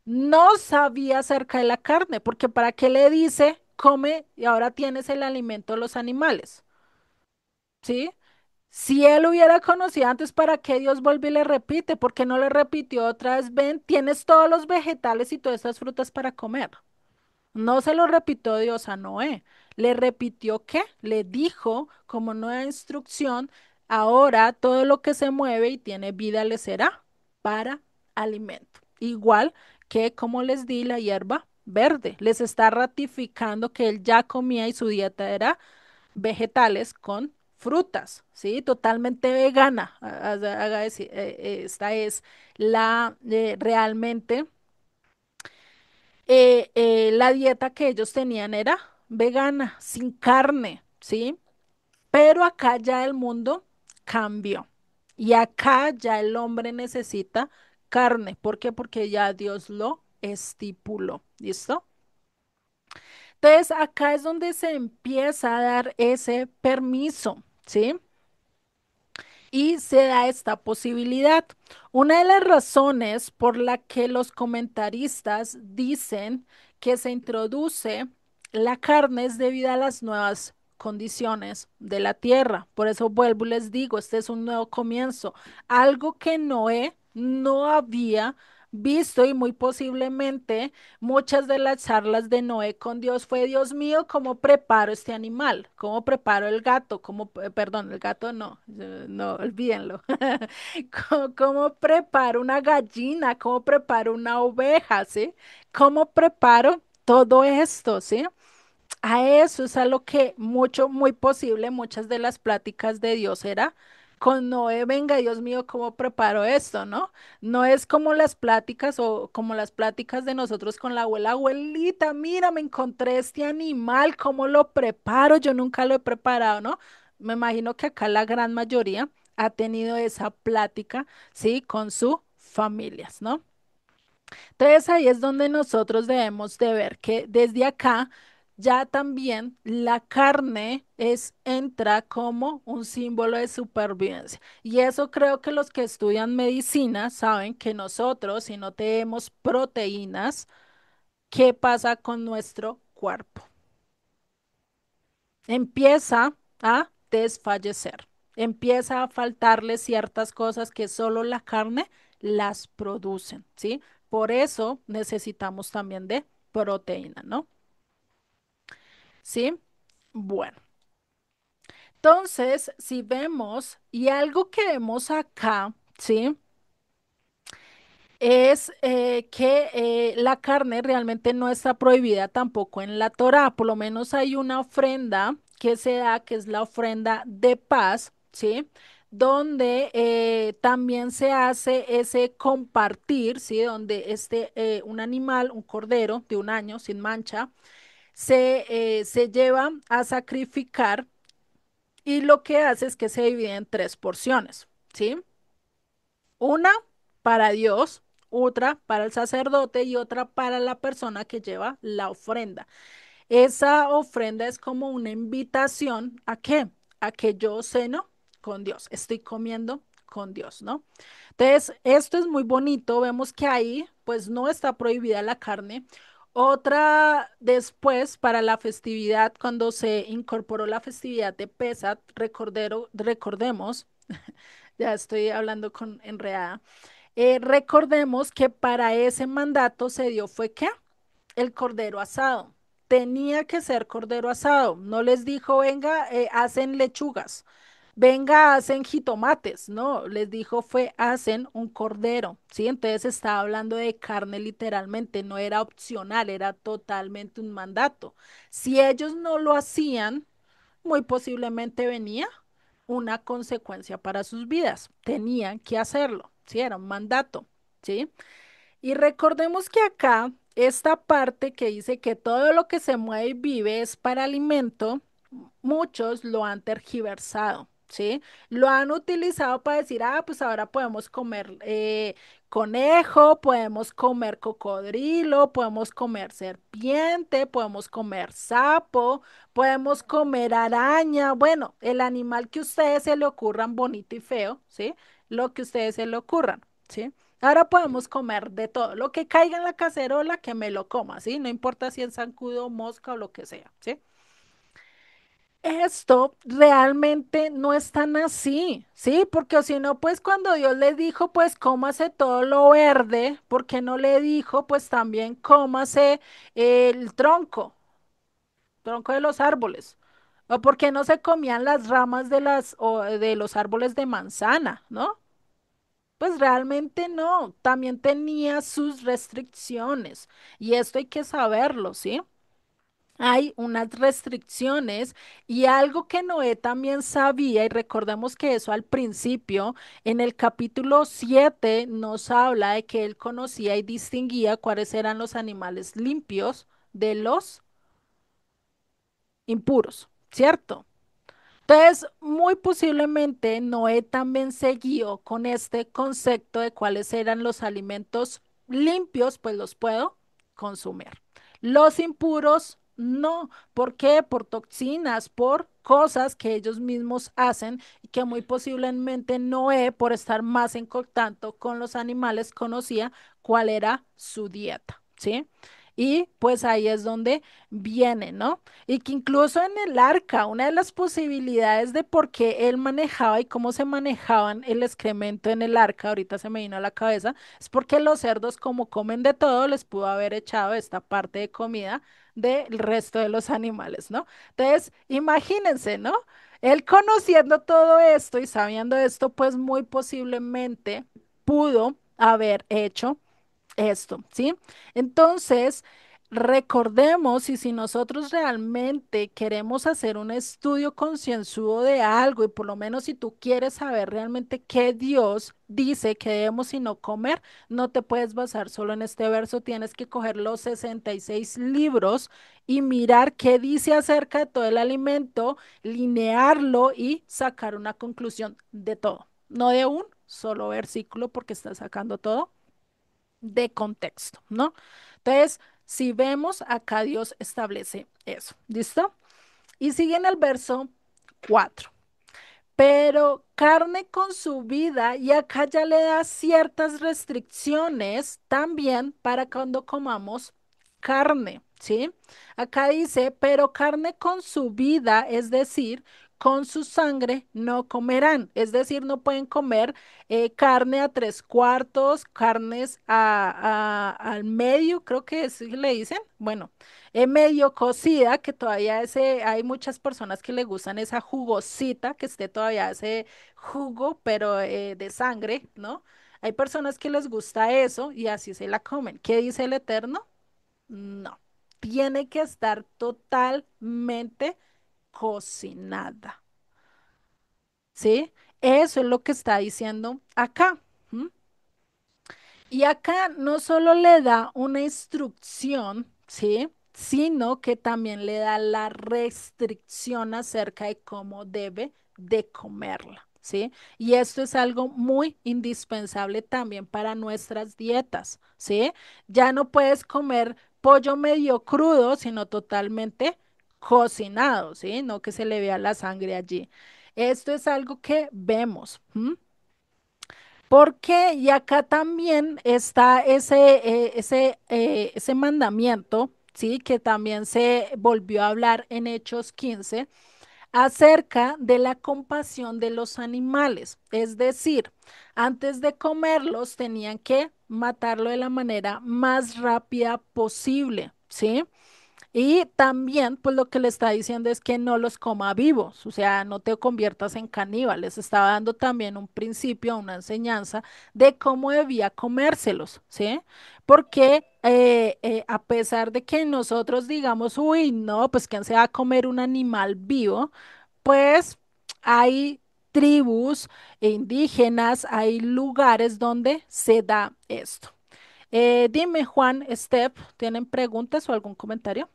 No sabía acerca de la carne, porque ¿para qué le dice, come y ahora tienes el alimento de los animales? ¿Sí? Si él hubiera conocido antes, ¿para qué Dios vuelve y le repite? ¿Por qué no le repitió otra vez? Ven, tienes todos los vegetales y todas estas frutas para comer. No se lo repitió Dios a Noé. Le repitió que le dijo como nueva instrucción, ahora todo lo que se mueve y tiene vida le será para alimento. Igual que como les di la hierba verde, les está ratificando que él ya comía y su dieta era vegetales con frutas, ¿sí? Totalmente vegana. Esta es la realmente la dieta que ellos tenían era vegana, sin carne, ¿sí? Pero acá ya el mundo cambió. Y acá ya el hombre necesita carne. ¿Por qué? Porque ya Dios lo estipuló. ¿Listo? Entonces acá es donde se empieza a dar ese permiso, ¿sí? Y se da esta posibilidad. Una de las razones por la que los comentaristas dicen que se introduce la carne es debido a las nuevas condiciones de la tierra. Por eso vuelvo y les digo, este es un nuevo comienzo, algo que Noé no había visto y muy posiblemente muchas de las charlas de Noé con Dios fue, Dios mío, ¿cómo preparo este animal? ¿Cómo preparo el gato? Perdón, el gato no, no, olvídenlo. ¿Cómo preparo una gallina? ¿Cómo preparo una oveja? ¿Sí? ¿Cómo preparo todo esto? ¿Sí? A eso es a lo que mucho, muy posible, muchas de las pláticas de Dios era con Noé, venga, Dios mío, ¿cómo preparo esto, no? No es como las pláticas o como las pláticas de nosotros con la abuela, abuelita, mira, me encontré este animal, ¿cómo lo preparo? Yo nunca lo he preparado, ¿no? Me imagino que acá la gran mayoría ha tenido esa plática, ¿sí? Con sus familias, ¿no? Entonces ahí es donde nosotros debemos de ver que desde acá ya también la carne entra como un símbolo de supervivencia. Y eso creo que los que estudian medicina saben que nosotros, si no tenemos proteínas, ¿qué pasa con nuestro cuerpo? Empieza a desfallecer, empieza a faltarle ciertas cosas que solo la carne las producen, ¿sí? Por eso necesitamos también de proteína, ¿no? ¿Sí? Bueno, entonces, si vemos, y algo que vemos acá, ¿sí? Es que la carne realmente no está prohibida tampoco en la Torá. Por lo menos hay una ofrenda que se da, que es la ofrenda de paz, ¿sí? Donde también se hace ese compartir, ¿sí? Donde un animal, un cordero de un año sin mancha, se lleva a sacrificar y lo que hace es que se divide en tres porciones, ¿sí? Una para Dios, otra para el sacerdote y otra para la persona que lleva la ofrenda. Esa ofrenda es como una invitación ¿a qué? A que yo ceno con Dios, estoy comiendo con Dios, ¿no? Entonces, esto es muy bonito, vemos que ahí pues no está prohibida la carne. Otra después para la festividad, cuando se incorporó la festividad de Pesach, recordemos, ya estoy hablando con enredada. Recordemos que para ese mandato se dio fue que el cordero asado. Tenía que ser cordero asado. No les dijo, venga, hacen lechugas, venga, hacen jitomates. No, les dijo fue, hacen un cordero. ¿Sí? Entonces estaba hablando de carne literalmente. No era opcional, era totalmente un mandato. Si ellos no lo hacían, muy posiblemente venía una consecuencia para sus vidas. Tenían que hacerlo, ¿sí? Era un mandato, ¿sí? Y recordemos que acá, esta parte que dice que todo lo que se mueve y vive es para alimento, muchos lo han tergiversado, ¿sí? Lo han utilizado para decir, ah, pues ahora podemos comer conejo, podemos comer cocodrilo, podemos comer serpiente, podemos comer sapo, podemos comer araña, bueno, el animal que a ustedes se le ocurran bonito y feo, ¿sí? Lo que a ustedes se le ocurran, ¿sí? Ahora podemos comer de todo, lo que caiga en la cacerola, que me lo coma, ¿sí? No importa si es zancudo, mosca o lo que sea, ¿sí? Esto realmente no es tan así, ¿sí? Porque si no, pues cuando Dios le dijo, pues cómase todo lo verde, ¿por qué no le dijo, pues también cómase el tronco de los árboles? ¿O por qué no se comían las ramas de o de los árboles de manzana, ¿no? Pues realmente no, también tenía sus restricciones y esto hay que saberlo, ¿sí? Hay unas restricciones y algo que Noé también sabía, y recordemos que eso al principio, en el capítulo 7 nos habla de que él conocía y distinguía cuáles eran los animales limpios de los impuros, ¿cierto? Entonces, muy posiblemente Noé también siguió con este concepto de cuáles eran los alimentos limpios, pues los puedo consumir. Los impuros, no. ¿Por qué? Por toxinas, por cosas que ellos mismos hacen y que muy posiblemente Noé, por estar más en contacto con los animales, conocía cuál era su dieta, ¿sí? Y pues ahí es donde viene, ¿no? Y que incluso en el arca, una de las posibilidades de por qué él manejaba y cómo se manejaban el excremento en el arca, ahorita se me vino a la cabeza, es porque los cerdos, como comen de todo, les pudo haber echado esta parte de comida del resto de los animales, ¿no? Entonces, imagínense, ¿no? Él conociendo todo esto y sabiendo esto, pues muy posiblemente pudo haber hecho esto, ¿sí? Entonces, recordemos, y si nosotros realmente queremos hacer un estudio concienzudo de algo, y por lo menos si tú quieres saber realmente qué Dios dice que debemos y no comer, no te puedes basar solo en este verso, tienes que coger los 66 libros y mirar qué dice acerca de todo el alimento, linearlo y sacar una conclusión de todo, no de un solo versículo porque está sacando todo de contexto, ¿no? Entonces, si vemos, acá Dios establece eso, ¿listo? Y sigue en el verso 4. Pero carne con su vida, y acá ya le da ciertas restricciones también para cuando comamos carne, ¿sí? Acá dice, pero carne con su vida, es decir, con su sangre no comerán, es decir, no pueden comer carne a tres cuartos, carnes al medio, creo que sí le dicen, bueno, medio cocida, que todavía hay muchas personas que le gustan esa jugosita, que esté todavía ese jugo, pero de sangre, ¿no? Hay personas que les gusta eso y así se la comen. ¿Qué dice el Eterno? No, tiene que estar totalmente cocinada, ¿sí? Eso es lo que está diciendo acá. ¿M? Y acá no solo le da una instrucción, ¿sí? Sino que también le da la restricción acerca de cómo debe de comerla, ¿sí? Y esto es algo muy indispensable también para nuestras dietas, ¿sí? Ya no puedes comer pollo medio crudo, sino totalmente cocinado, ¿sí? No que se le vea la sangre allí. Esto es algo que vemos. ¿M? Porque y acá también está ese mandamiento, ¿sí? Que también se volvió a hablar en Hechos 15 acerca de la compasión de los animales. Es decir, antes de comerlos tenían que matarlo de la manera más rápida posible, ¿sí? Y también, pues lo que le está diciendo es que no los coma vivos, o sea, no te conviertas en caníbal. Les estaba dando también un principio, una enseñanza de cómo debía comérselos, ¿sí? Porque a pesar de que nosotros digamos, uy, no, pues ¿quién se va a comer un animal vivo? Pues hay tribus indígenas, hay lugares donde se da esto. Dime, Juan, Steph, ¿tienen preguntas o algún comentario?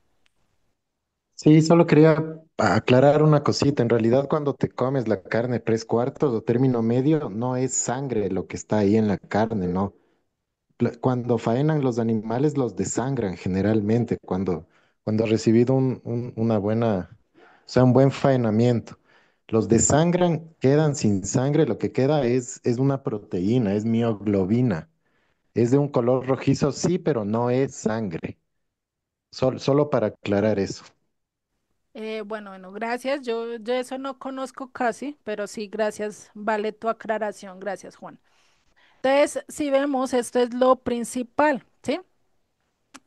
Sí, solo quería aclarar una cosita. En realidad, cuando te comes la carne tres cuartos o término medio, no es sangre lo que está ahí en la carne, ¿no? Cuando faenan los animales, los desangran generalmente, cuando ha recibido una buena, o sea, un buen faenamiento. Los desangran, quedan sin sangre, lo que queda es una proteína, es mioglobina. Es de un color rojizo, sí, pero no es sangre. Solo para aclarar eso. Bueno, gracias. Yo eso no conozco casi, pero sí, gracias. Vale tu aclaración. Gracias, Juan. Entonces, si vemos, esto es lo principal, ¿sí?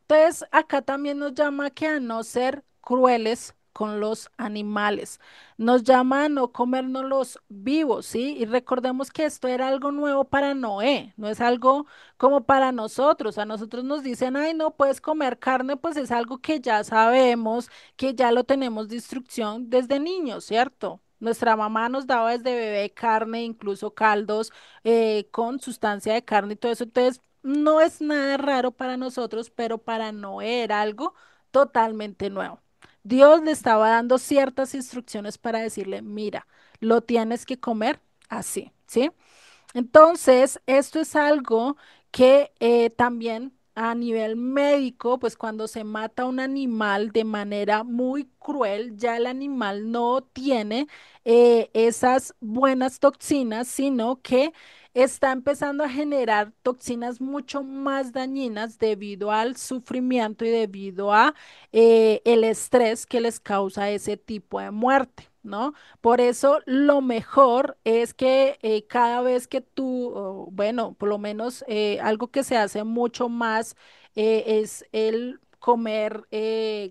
Entonces, acá también nos llama que a no ser crueles con los animales. Nos llama a no comérnoslos vivos, ¿sí? Y recordemos que esto era algo nuevo para Noé, no es algo como para nosotros. A nosotros nos dicen, ay, no puedes comer carne, pues es algo que ya sabemos, que ya lo tenemos de instrucción desde niños, ¿cierto? Nuestra mamá nos daba desde bebé carne, incluso caldos con sustancia de carne y todo eso. Entonces, no es nada raro para nosotros, pero para Noé era algo totalmente nuevo. Dios le estaba dando ciertas instrucciones para decirle, mira, lo tienes que comer así, ¿sí? Entonces, esto es algo que también a nivel médico, pues cuando se mata un animal de manera muy cruel, ya el animal no tiene esas buenas toxinas, sino que está empezando a generar toxinas mucho más dañinas debido al sufrimiento y debido a el estrés que les causa ese tipo de muerte, ¿no? Por eso lo mejor es que cada vez que tú, bueno, por lo menos algo que se hace mucho más es el comer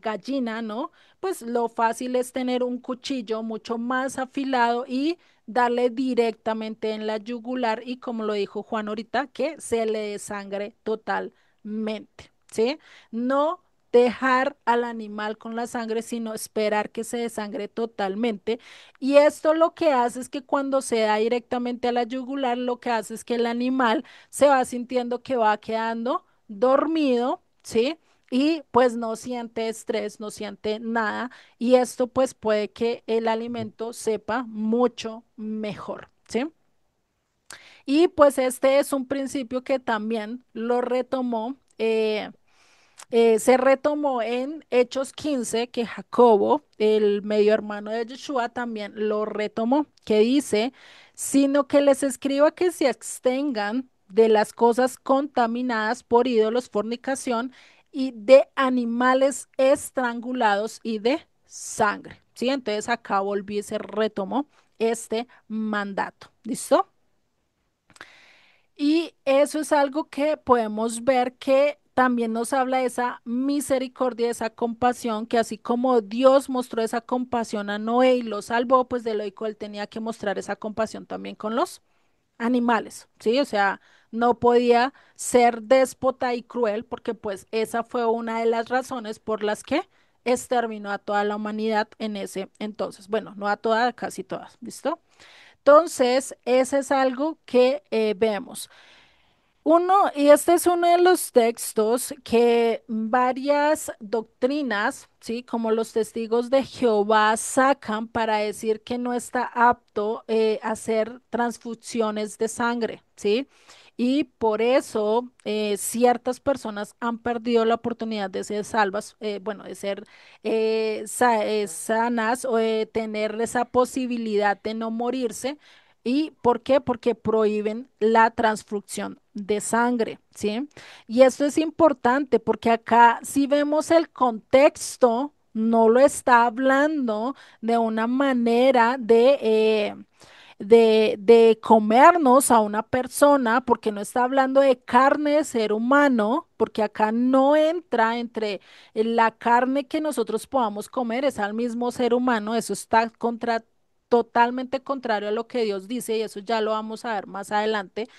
gallina, ¿no? Pues lo fácil es tener un cuchillo mucho más afilado y darle directamente en la yugular y como lo dijo Juan ahorita, que se le desangre totalmente, ¿sí? No dejar al animal con la sangre, sino esperar que se desangre totalmente. Y esto lo que hace es que cuando se da directamente a la yugular, lo que hace es que el animal se va sintiendo que va quedando dormido, ¿sí? Y pues no siente estrés, no siente nada. Y esto pues puede que el alimento sepa mucho mejor, ¿sí? Y pues este es un principio que también lo retomó. Se retomó en Hechos 15 que Jacobo, el medio hermano de Yeshua, también lo retomó, que dice, sino que les escriba que se abstengan de las cosas contaminadas por ídolos, fornicación y de animales estrangulados y de sangre. ¿Sí? Entonces acá volví y se retomó este mandato. ¿Listo? Y eso es algo que podemos ver que también nos habla de esa misericordia, esa compasión, que así como Dios mostró esa compasión a Noé y lo salvó, pues de lo cual él tenía que mostrar esa compasión también con los animales, ¿sí? O sea, no podía ser déspota y cruel porque pues esa fue una de las razones por las que exterminó a toda la humanidad en ese entonces. Bueno, no a toda, casi todas, ¿listo? Entonces, ese es algo que vemos. Y este es uno de los textos que varias doctrinas, ¿sí? Como los testigos de Jehová sacan para decir que no está apto a hacer transfusiones de sangre, ¿sí? Y por eso ciertas personas han perdido la oportunidad de ser salvas, bueno, de ser sanas o de tener esa posibilidad de no morirse. ¿Y por qué? Porque prohíben la transfusión de sangre, ¿sí? Y esto es importante porque acá si vemos el contexto, no lo está hablando de una manera de comernos a una persona, porque no está hablando de carne de ser humano, porque acá no entra entre la carne que nosotros podamos comer, es al mismo ser humano, eso está totalmente contrario a lo que Dios dice y eso ya lo vamos a ver más adelante,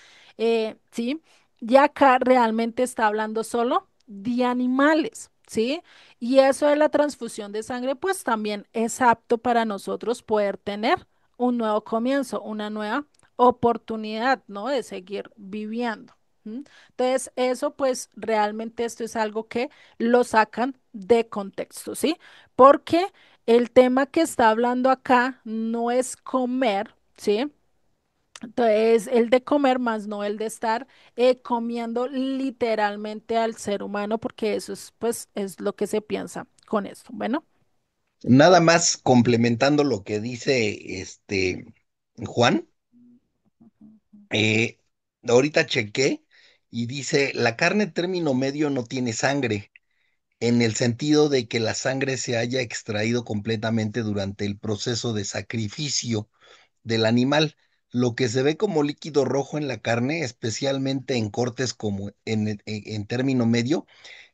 ¿sí? Y acá realmente está hablando solo de animales, ¿sí? Y eso de la transfusión de sangre, pues también es apto para nosotros poder tener un nuevo comienzo, una nueva oportunidad, ¿no? De seguir viviendo. ¿M? Entonces, eso pues realmente esto es algo que lo sacan de contexto, ¿sí? Porque el tema que está hablando acá no es comer, ¿sí? Entonces, el de comer más no el de estar comiendo literalmente al ser humano, porque eso es, pues, es lo que se piensa con esto. Bueno. Nada más complementando lo que dice Juan, eh, ahorita chequé y dice, la carne término medio no tiene sangre, en el sentido de que la sangre se haya extraído completamente durante el proceso de sacrificio del animal. Lo que se ve como líquido rojo en la carne, especialmente en cortes como en término medio,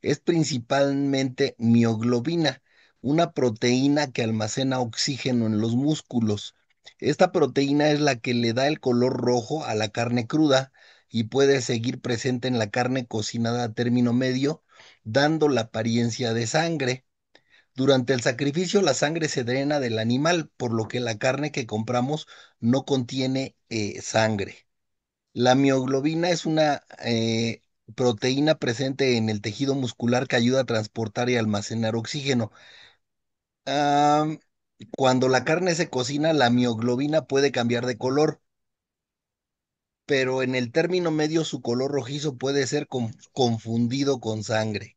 es principalmente mioglobina, una proteína que almacena oxígeno en los músculos. Esta proteína es la que le da el color rojo a la carne cruda y puede seguir presente en la carne cocinada a término medio, dando la apariencia de sangre. Durante el sacrificio, la sangre se drena del animal, por lo que la carne que compramos no contiene sangre. La mioglobina es una proteína presente en el tejido muscular que ayuda a transportar y almacenar oxígeno. Am, Cuando la carne se cocina, la mioglobina puede cambiar de color, pero en el término medio su color rojizo puede ser confundido con sangre.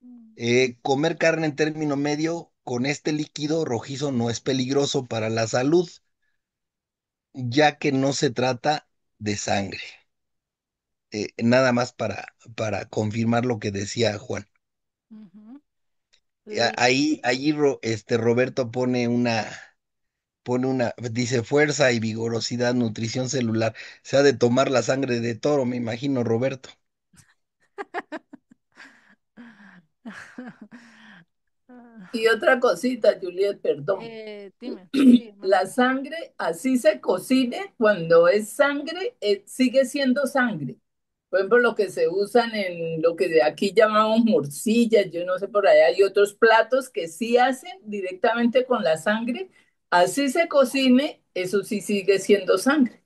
Mm. Comer carne en término medio con este líquido rojizo no es peligroso para la salud, ya que no se trata de sangre. Nada más para confirmar lo que decía Juan. Ujú. Ahí Roberto dice fuerza y vigorosidad, nutrición celular. Se ha de tomar la sangre de toro, me imagino, Roberto. Y otra cosita, Juliet, perdón. Dime, sí, La hermana. sangre, así se cocine, cuando es sangre, sigue siendo sangre. Por ejemplo, lo que se usan en lo que de aquí llamamos morcillas, yo no sé por allá, hay otros platos que sí hacen directamente con la sangre. Así se cocine, eso sí sigue siendo sangre.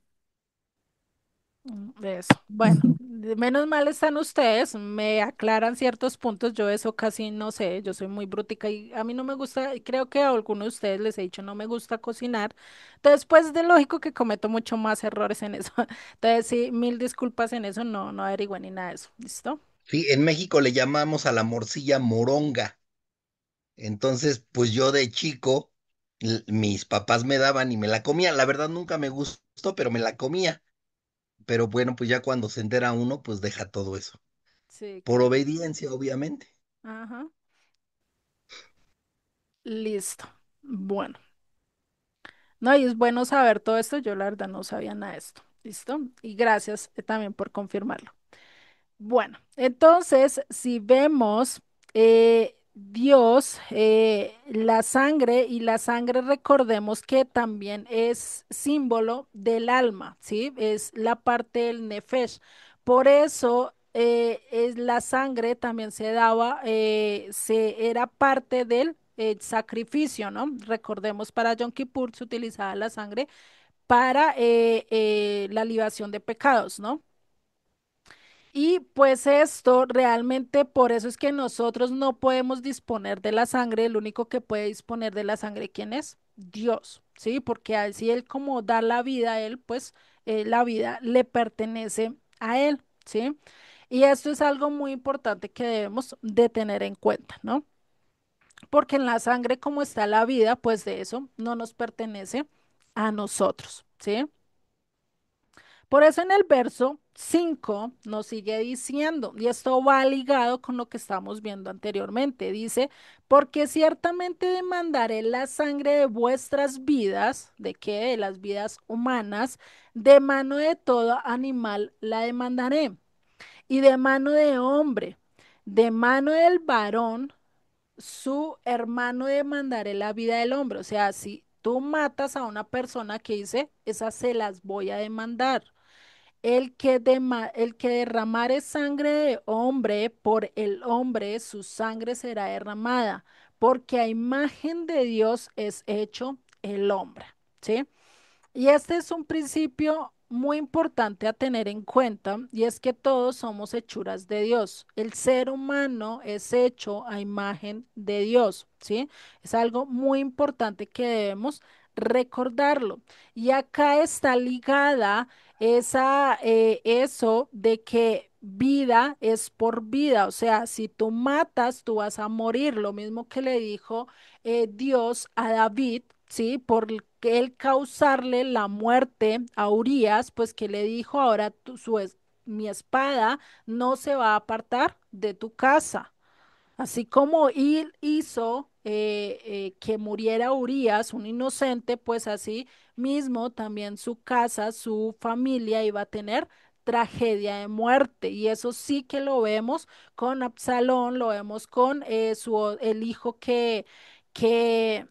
Eso. Bueno, Ujú. menos mal están ustedes, me aclaran ciertos puntos, yo eso casi no sé, yo soy muy brútica y a mí no me gusta, y creo que a algunos de ustedes les he dicho, no me gusta cocinar, entonces pues de lógico que cometo mucho más errores en eso, entonces sí, mil disculpas en eso, no, no averigüé ni nada de eso, ¿listo? Sí, en México le llamamos a la morcilla moronga. Entonces, pues yo de chico, mis papás me daban y me la comía. La verdad nunca me gustó, pero me la comía. Pero bueno, pues ya cuando se entera uno, pues deja todo eso. Sí, Por claro. obediencia, obviamente. Ajá, listo. Bueno, no, y es bueno saber todo esto, yo la verdad no sabía nada de esto, ¿listo? Y gracias también por confirmarlo. Bueno, entonces, si vemos Dios, la sangre, y la sangre recordemos que también es símbolo del alma, ¿sí? Es la parte del nefesh. Por eso la sangre también se daba, era parte del sacrificio, ¿no? Recordemos, para Yom Kippur se utilizaba la sangre para la libación de pecados, ¿no? Y pues esto realmente, por eso es que nosotros no podemos disponer de la sangre, el único que puede disponer de la sangre, ¿quién es? Dios, ¿sí? Porque así Él como da la vida a Él, pues la vida le pertenece a Él, ¿sí? Y esto es algo muy importante que debemos de tener en cuenta, ¿no? Porque en la sangre como está la vida, pues de eso no nos pertenece a nosotros, ¿sí? Por eso en el verso 5 nos sigue diciendo, y esto va ligado con lo que estamos viendo anteriormente, dice, porque ciertamente demandaré la sangre de vuestras vidas, ¿de qué? De las vidas humanas, de mano de todo animal la demandaré, y de mano de hombre, de mano del varón, su hermano demandaré la vida del hombre. O sea, si tú matas a una persona que dice, esas se las voy a demandar. El que derramare sangre de hombre, por el hombre su sangre será derramada, porque a imagen de Dios es hecho el hombre, ¿sí? Y este es un principio muy importante a tener en cuenta, y es que todos somos hechuras de Dios. El ser humano es hecho a imagen de Dios, ¿sí? Es algo muy importante que debemos recordarlo. Y acá está ligada eso de que vida es por vida, o sea, si tú matas, tú vas a morir, lo mismo que le dijo Dios a David, ¿sí? Por que él causarle la muerte a Urías, pues que le dijo ahora mi espada no se va a apartar de tu casa. Así como él hizo que muriera Urías, un inocente, pues así mismo también su casa, su familia iba a tener tragedia de muerte. Y eso sí que lo vemos con Absalón, lo vemos con el hijo que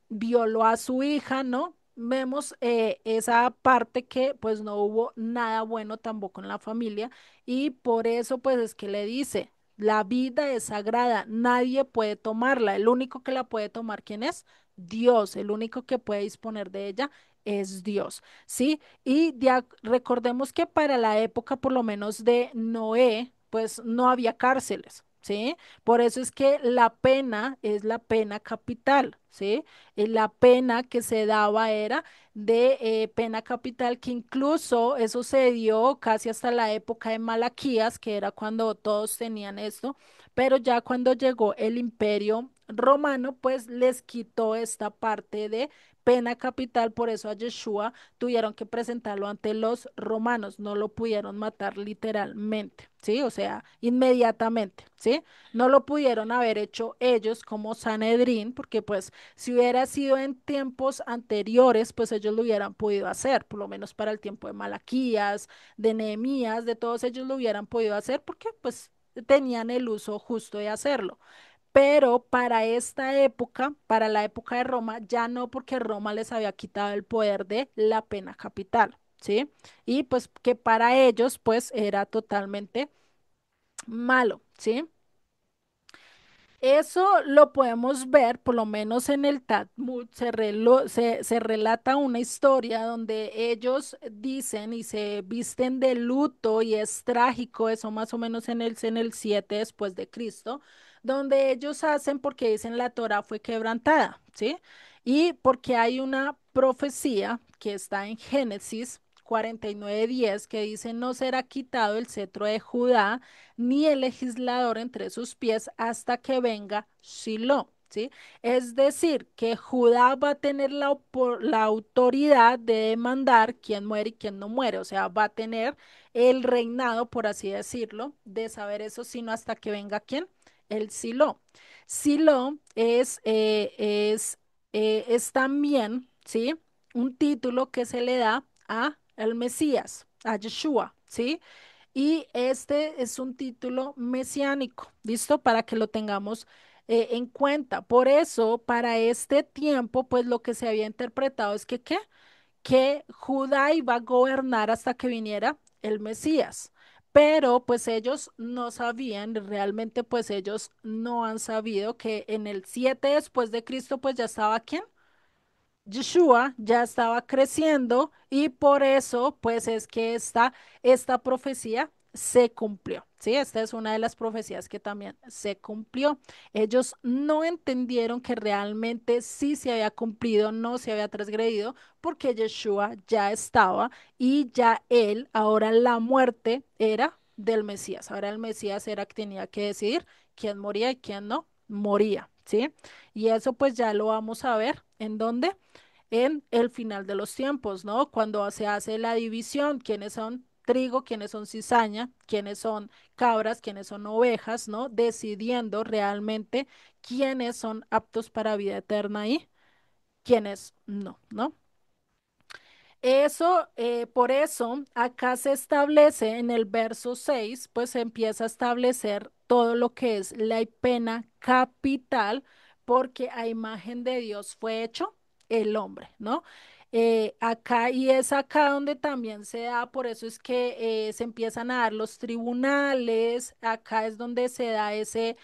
violó a su hija, ¿no? Vemos esa parte que pues no hubo nada bueno tampoco en la familia y por eso pues es que le dice, la vida es sagrada, nadie puede tomarla. El único que la puede tomar, ¿quién es? Dios. El único que puede disponer de ella es Dios, ¿sí? Y recordemos que para la época, por lo menos de Noé, pues no había cárceles, ¿sí? Por eso es que la pena es la pena capital, ¿sí? La pena que se daba era de pena capital, que incluso eso se dio casi hasta la época de Malaquías, que era cuando todos tenían esto, pero ya cuando llegó el imperio romano, pues les quitó esta parte de pena capital, por eso a Yeshua tuvieron que presentarlo ante los romanos, no lo pudieron matar literalmente, ¿sí? O sea, inmediatamente, ¿sí? No lo pudieron haber hecho ellos como Sanedrín, porque pues si hubiera sido en tiempos anteriores, pues ellos lo hubieran podido hacer, por lo menos para el tiempo de Malaquías, de Nehemías, de todos ellos lo hubieran podido hacer porque pues tenían el uso justo de hacerlo. Pero para esta época, para la época de Roma, ya no, porque Roma les había quitado el poder de la pena capital, ¿sí? Y pues que para ellos pues era totalmente malo, ¿sí? Eso lo podemos ver, por lo menos en el Talmud, se relata una historia donde ellos dicen y se visten de luto y es trágico, eso más o menos en el 7 después de Cristo, donde ellos hacen porque dicen la Torah fue quebrantada, ¿sí? Y porque hay una profecía que está en Génesis 49:10 que dice, no será quitado el cetro de Judá ni el legislador entre sus pies hasta que venga Shiloh, ¿sí? Es decir, que Judá va a tener la autoridad de demandar quién muere y quién no muere, o sea, va a tener el reinado, por así decirlo, de saber eso, sino hasta que venga quién, el Shiloh. Shiloh es también, ¿sí? Un título que se le da a el Mesías, a Yeshua, ¿sí? Y este es un título mesiánico, ¿listo? Para que lo tengamos en cuenta. Por eso, para este tiempo, pues lo que se había interpretado es que, ¿qué? Que Judá iba a gobernar hasta que viniera el Mesías. Pero pues ellos no sabían, realmente pues ellos no han sabido que en el 7 después de Cristo pues ya estaba ¿quién? Yeshua ya estaba creciendo y por eso pues es que esta profecía se cumplió, ¿sí? Esta es una de las profecías que también se cumplió. Ellos no entendieron que realmente sí se había cumplido, no se había transgredido, porque Yeshua ya estaba y ya él, ahora la muerte era del Mesías. Ahora el Mesías era que tenía que decidir quién moría y quién no moría, ¿sí? Y eso pues ya lo vamos a ver en dónde en el final de los tiempos, ¿no? Cuando se hace la división, quiénes son trigo, quiénes son cizaña, quiénes son cabras, quiénes son ovejas, ¿no? Decidiendo realmente quiénes son aptos para vida eterna y quiénes no, ¿no? Eso, por eso, acá se establece en el verso 6, pues se empieza a establecer todo lo que es la pena capital, porque a imagen de Dios fue hecho el hombre, ¿no? Acá y es acá donde también se da, por eso es que se empiezan a dar los tribunales, acá es donde se da esa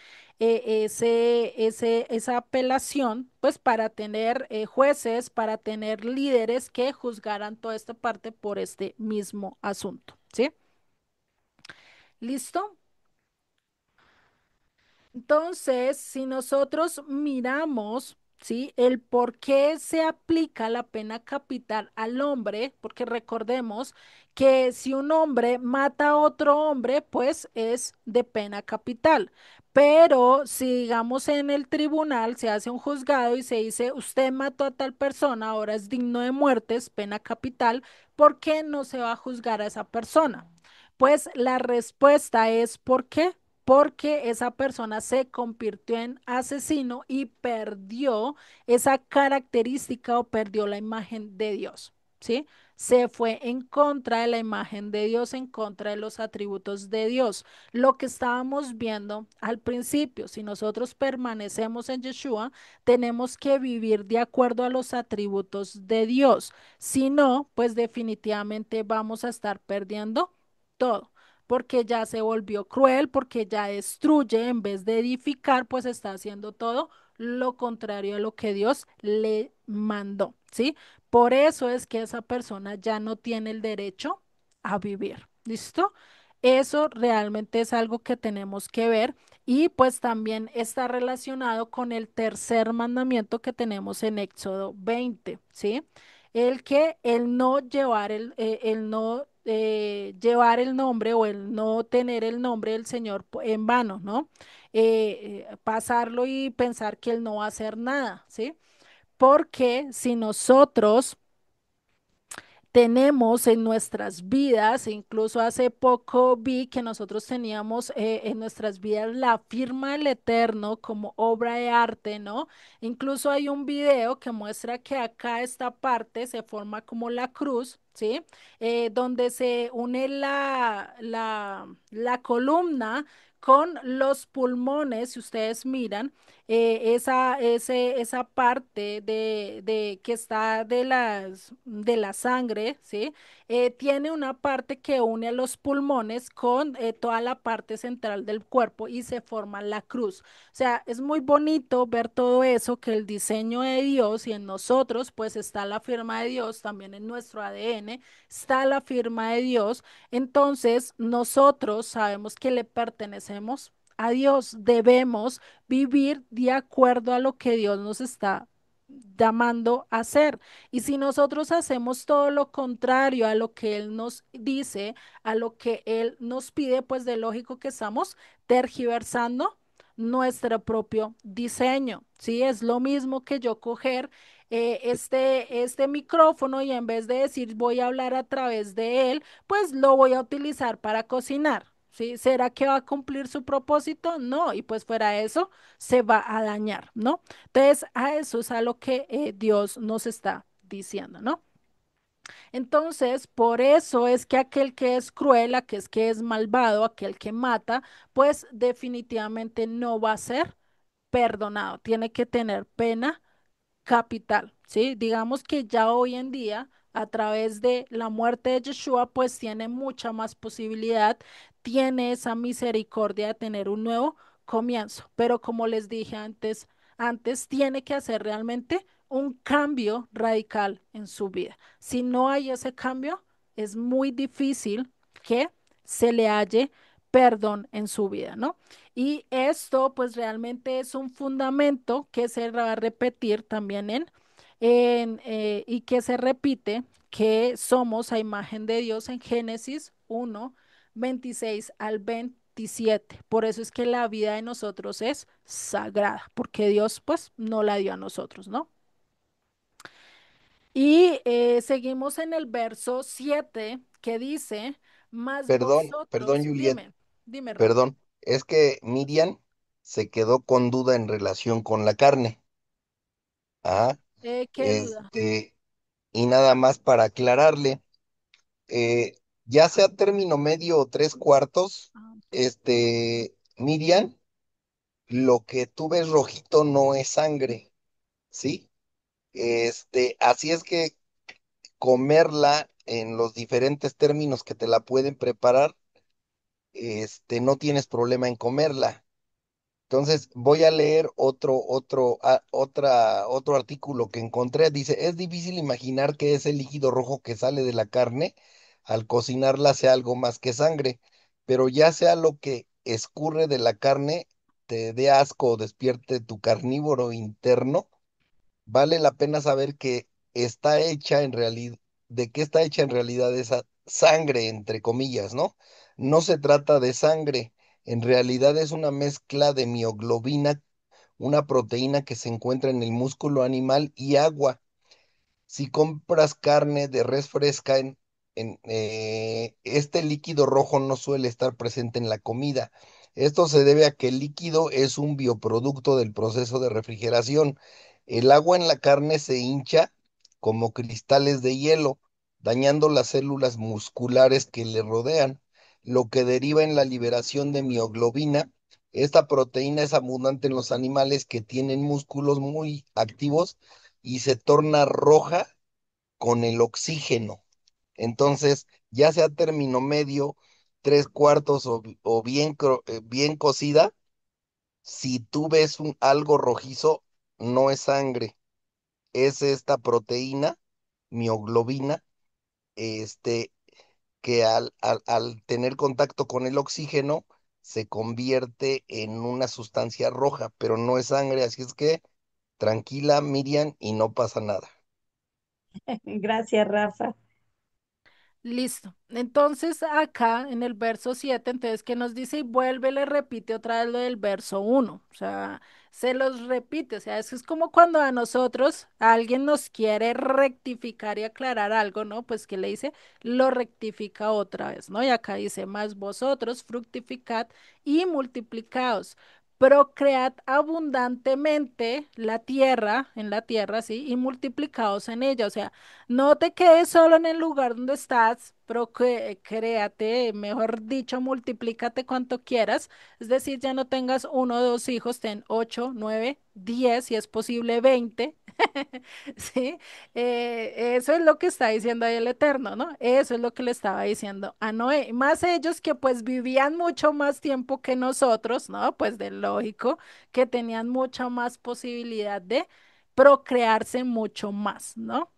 apelación, pues para tener jueces, para tener líderes que juzgaran toda esta parte por este mismo asunto, ¿sí? ¿Listo? Entonces, si nosotros miramos, ¿sí? El por qué se aplica la pena capital al hombre, porque recordemos que si un hombre mata a otro hombre, pues es de pena capital. Pero si digamos en el tribunal se hace un juzgado y se dice, usted mató a tal persona, ahora es digno de muerte, es pena capital, ¿por qué no se va a juzgar a esa persona? Pues la respuesta es ¿por qué? Porque esa persona se convirtió en asesino y perdió esa característica o perdió la imagen de Dios, ¿sí? Se fue en contra de la imagen de Dios, en contra de los atributos de Dios. Lo que estábamos viendo al principio, si nosotros permanecemos en Yeshua, tenemos que vivir de acuerdo a los atributos de Dios. Si no, pues definitivamente vamos a estar perdiendo todo, porque ya se volvió cruel, porque ya destruye en vez de edificar, pues está haciendo todo lo contrario a lo que Dios le mandó, ¿sí? Por eso es que esa persona ya no tiene el derecho a vivir, ¿listo? Eso realmente es algo que tenemos que ver y pues también está relacionado con el tercer mandamiento que tenemos en Éxodo 20, ¿sí? El no llevar el no llevar el nombre o el no tener el nombre del Señor en vano, ¿no? Pasarlo y pensar que Él no va a hacer nada, ¿sí? Porque si nosotros tenemos en nuestras vidas, e incluso hace poco vi que nosotros teníamos en nuestras vidas la firma del Eterno como obra de arte, ¿no? Incluso hay un video que muestra que acá esta parte se forma como la cruz, ¿sí? Donde se une la columna con los pulmones, si ustedes miran, esa parte de que está de la sangre, ¿sí? Tiene una parte que une a los pulmones con toda la parte central del cuerpo y se forma la cruz. O sea, es muy bonito ver todo eso, que el diseño de Dios y en nosotros, pues está la firma de Dios, también en nuestro ADN está la firma de Dios. Entonces, nosotros sabemos que le pertenecemos a Dios, debemos vivir de acuerdo a lo que Dios nos está llamando a hacer. Y si nosotros hacemos todo lo contrario a lo que Él nos dice, a lo que Él nos pide, pues de lógico que estamos tergiversando nuestro propio diseño. Sí, es lo mismo que yo coger este micrófono y en vez de decir voy a hablar a través de él, pues lo voy a utilizar para cocinar. ¿Sí? ¿Será que va a cumplir su propósito? No, y pues fuera de eso, se va a dañar, ¿no? Entonces, a eso es a lo que Dios nos está diciendo, ¿no? Entonces, por eso es que aquel que es cruel, aquel que es malvado, aquel que mata, pues definitivamente no va a ser perdonado. Tiene que tener pena capital, ¿sí? Digamos que ya hoy en día, a través de la muerte de Yeshua, pues tiene mucha más posibilidad, tiene esa misericordia de tener un nuevo comienzo. Pero como les dije antes tiene que hacer realmente un cambio radical en su vida. Si no hay ese cambio, es muy difícil que se le halle perdón en su vida, ¿no? Y esto pues realmente es un fundamento que se va a repetir también y que se repite que somos a imagen de Dios en Génesis 1:26 al 27. Por eso es que la vida de nosotros es sagrada, porque Dios pues no la dio a nosotros, ¿no? Y seguimos en el verso 7 que dice, mas Perdón, vosotros, Juliet, dime, Ronnie. perdón. Es que Miriam se quedó con duda en relación con la carne. Ah, ¿Qué duda? y nada más para aclararle, ya sea término medio o tres cuartos, Ah, Miriam, lo que tú ves rojito no es sangre, ¿sí? Así es que comerla en los diferentes términos que te la pueden preparar, no tienes problema en comerla. Entonces voy a leer otro artículo que encontré. Dice, es difícil imaginar que ese líquido rojo que sale de la carne al cocinarla sea algo más que sangre, pero ya sea lo que escurre de la carne te dé asco o despierte tu carnívoro interno, vale la pena saber que está hecha en realidad, de qué está hecha en realidad esa sangre, entre comillas, ¿no? No se trata de sangre, en realidad es una mezcla de mioglobina, una proteína que se encuentra en el músculo animal y agua. Si compras carne de res fresca este líquido rojo no suele estar presente en la comida. Esto se debe a que el líquido es un bioproducto del proceso de refrigeración. El agua en la carne se hincha como cristales de hielo, dañando las células musculares que le rodean, lo que deriva en la liberación de mioglobina. Esta proteína es abundante en los animales que tienen músculos muy activos y se torna roja con el oxígeno. Entonces, ya sea término medio, tres cuartos o bien, bien cocida, si tú ves algo rojizo, no es sangre, es esta proteína, mioglobina, este, que al tener contacto con el oxígeno se convierte en una sustancia roja, pero no es sangre, así es que tranquila, Miriam, y no pasa nada. Gracias, Rafa. Listo. Entonces, acá en el verso 7 entonces, ¿qué nos dice? Y vuelve, le repite otra vez lo del verso uno. O sea, se los repite. O sea, eso es como cuando a nosotros alguien nos quiere rectificar y aclarar algo, ¿no? Pues, ¿qué le dice? Lo rectifica otra vez, ¿no? Y acá dice, más vosotros fructificad y multiplicaos. Procread abundantemente la tierra, en la tierra, sí, y multiplicaos en ella. O sea, no te quedes solo en el lugar donde estás, pero créate, mejor dicho, multiplícate cuanto quieras. Es decir, ya no tengas uno o dos hijos, ten 8, 9, 10, si es posible 20. ¿Sí? Eso es lo que está diciendo ahí el Eterno, ¿no? Eso es lo que le estaba diciendo a Noé. Más ellos que pues vivían mucho más tiempo que nosotros, ¿no? Pues de lógico, que tenían mucha más posibilidad de procrearse mucho más, ¿no?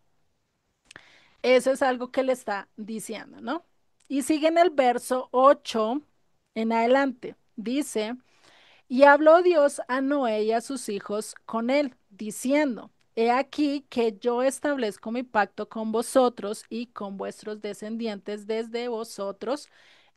Eso es algo que le está diciendo, ¿no? Y sigue en el verso 8 en adelante. Dice, y habló Dios a Noé y a sus hijos con él, diciendo, he aquí que yo establezco mi pacto con vosotros y con vuestros descendientes desde vosotros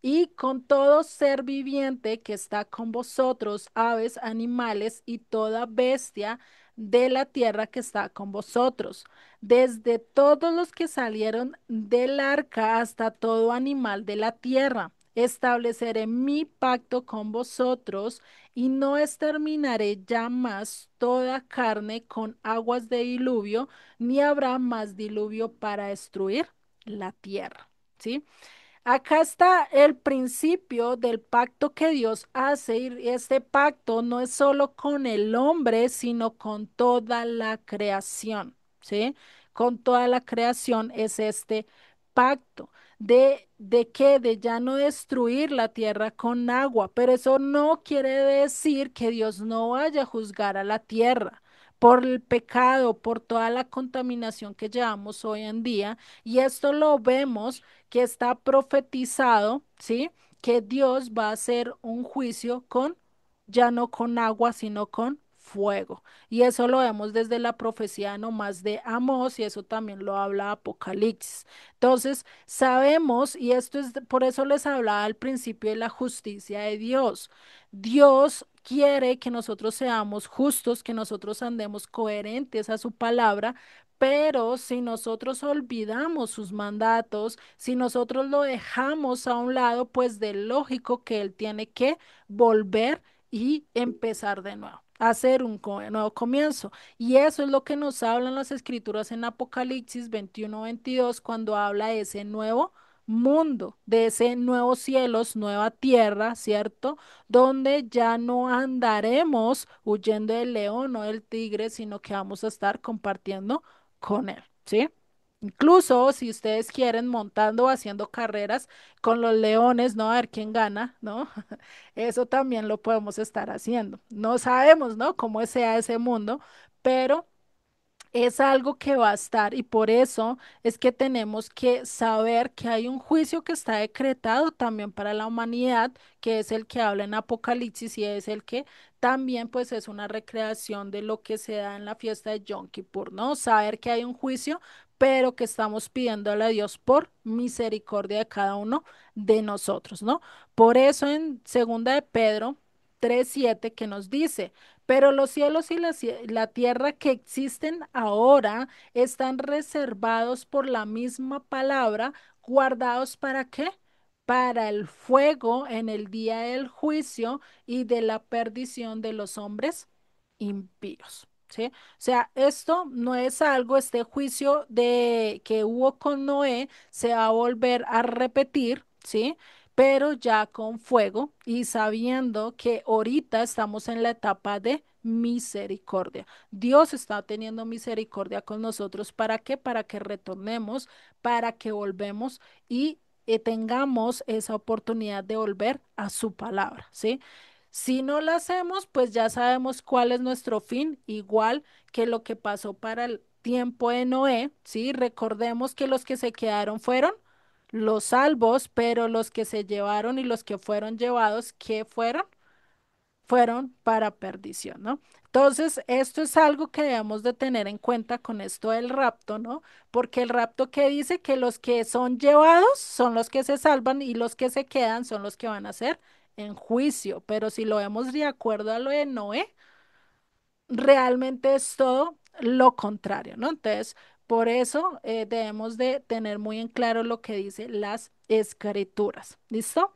y con todo ser viviente que está con vosotros, aves, animales y toda bestia de la tierra que está con vosotros, desde todos los que salieron del arca hasta todo animal de la tierra. Estableceré mi pacto con vosotros y no exterminaré ya más toda carne con aguas de diluvio, ni habrá más diluvio para destruir la tierra. ¿Sí? Acá está el principio del pacto que Dios hace y este pacto no es solo con el hombre, sino con toda la creación, ¿sí? Con toda la creación es este pacto. ¿De qué? De ya no destruir la tierra con agua, pero eso no quiere decir que Dios no vaya a juzgar a la tierra por el pecado, por toda la contaminación que llevamos hoy en día. Y esto lo vemos que está profetizado, ¿sí? Que Dios va a hacer un juicio con, ya no con agua, sino con fuego. Y eso lo vemos desde la profecía nomás de Amós y eso también lo habla Apocalipsis. Entonces, sabemos, y esto es por eso les hablaba al principio de la justicia de Dios. Dios quiere que nosotros seamos justos, que nosotros andemos coherentes a su palabra, pero si nosotros olvidamos sus mandatos, si nosotros lo dejamos a un lado, pues de lógico que Él tiene que volver y empezar de nuevo, hacer un nuevo comienzo. Y eso es lo que nos hablan las escrituras en Apocalipsis 21-22 cuando habla de ese nuevo mundo, de ese nuevo cielos, nueva tierra, ¿cierto? Donde ya no andaremos huyendo del león o del tigre, sino que vamos a estar compartiendo con él, ¿sí? Incluso si ustedes quieren montando o haciendo carreras con los leones, ¿no? A ver quién gana, ¿no? Eso también lo podemos estar haciendo. No sabemos, ¿no? Cómo sea ese mundo, pero es algo que va a estar y por eso es que tenemos que saber que hay un juicio que está decretado también para la humanidad, que es el que habla en Apocalipsis y es el que también pues es una recreación de lo que se da en la fiesta de Yom Kippur, ¿no? Saber que hay un juicio, pero que estamos pidiéndole a Dios por misericordia de cada uno de nosotros, ¿no? Por eso en segunda de Pedro 3:7 que nos dice, pero los cielos y la tierra que existen ahora están reservados por la misma palabra ¿Guardados para qué? Para el fuego en el día del juicio y de la perdición de los hombres impíos. ¿Sí? O sea, esto no es algo, este juicio de que hubo con Noé se va a volver a repetir, ¿sí? Pero ya con fuego y sabiendo que ahorita estamos en la etapa de misericordia. Dios está teniendo misericordia con nosotros. ¿Para qué? Para que retornemos, para que volvemos y tengamos esa oportunidad de volver a su palabra, ¿sí? Si no lo hacemos, pues ya sabemos cuál es nuestro fin, igual que lo que pasó para el tiempo de Noé, ¿sí? Recordemos que los que se quedaron fueron los salvos, pero los que se llevaron y los que fueron llevados, ¿qué fueron? Fueron para perdición, ¿no? Entonces, esto es algo que debemos de tener en cuenta con esto del rapto, ¿no? Porque el rapto que dice que los que son llevados son los que se salvan y los que se quedan son los que van a ser en juicio. Pero si lo vemos de acuerdo a lo de Noé, realmente es todo lo contrario, ¿no? Entonces, por eso debemos de tener muy en claro lo que dice las escrituras. ¿Listo?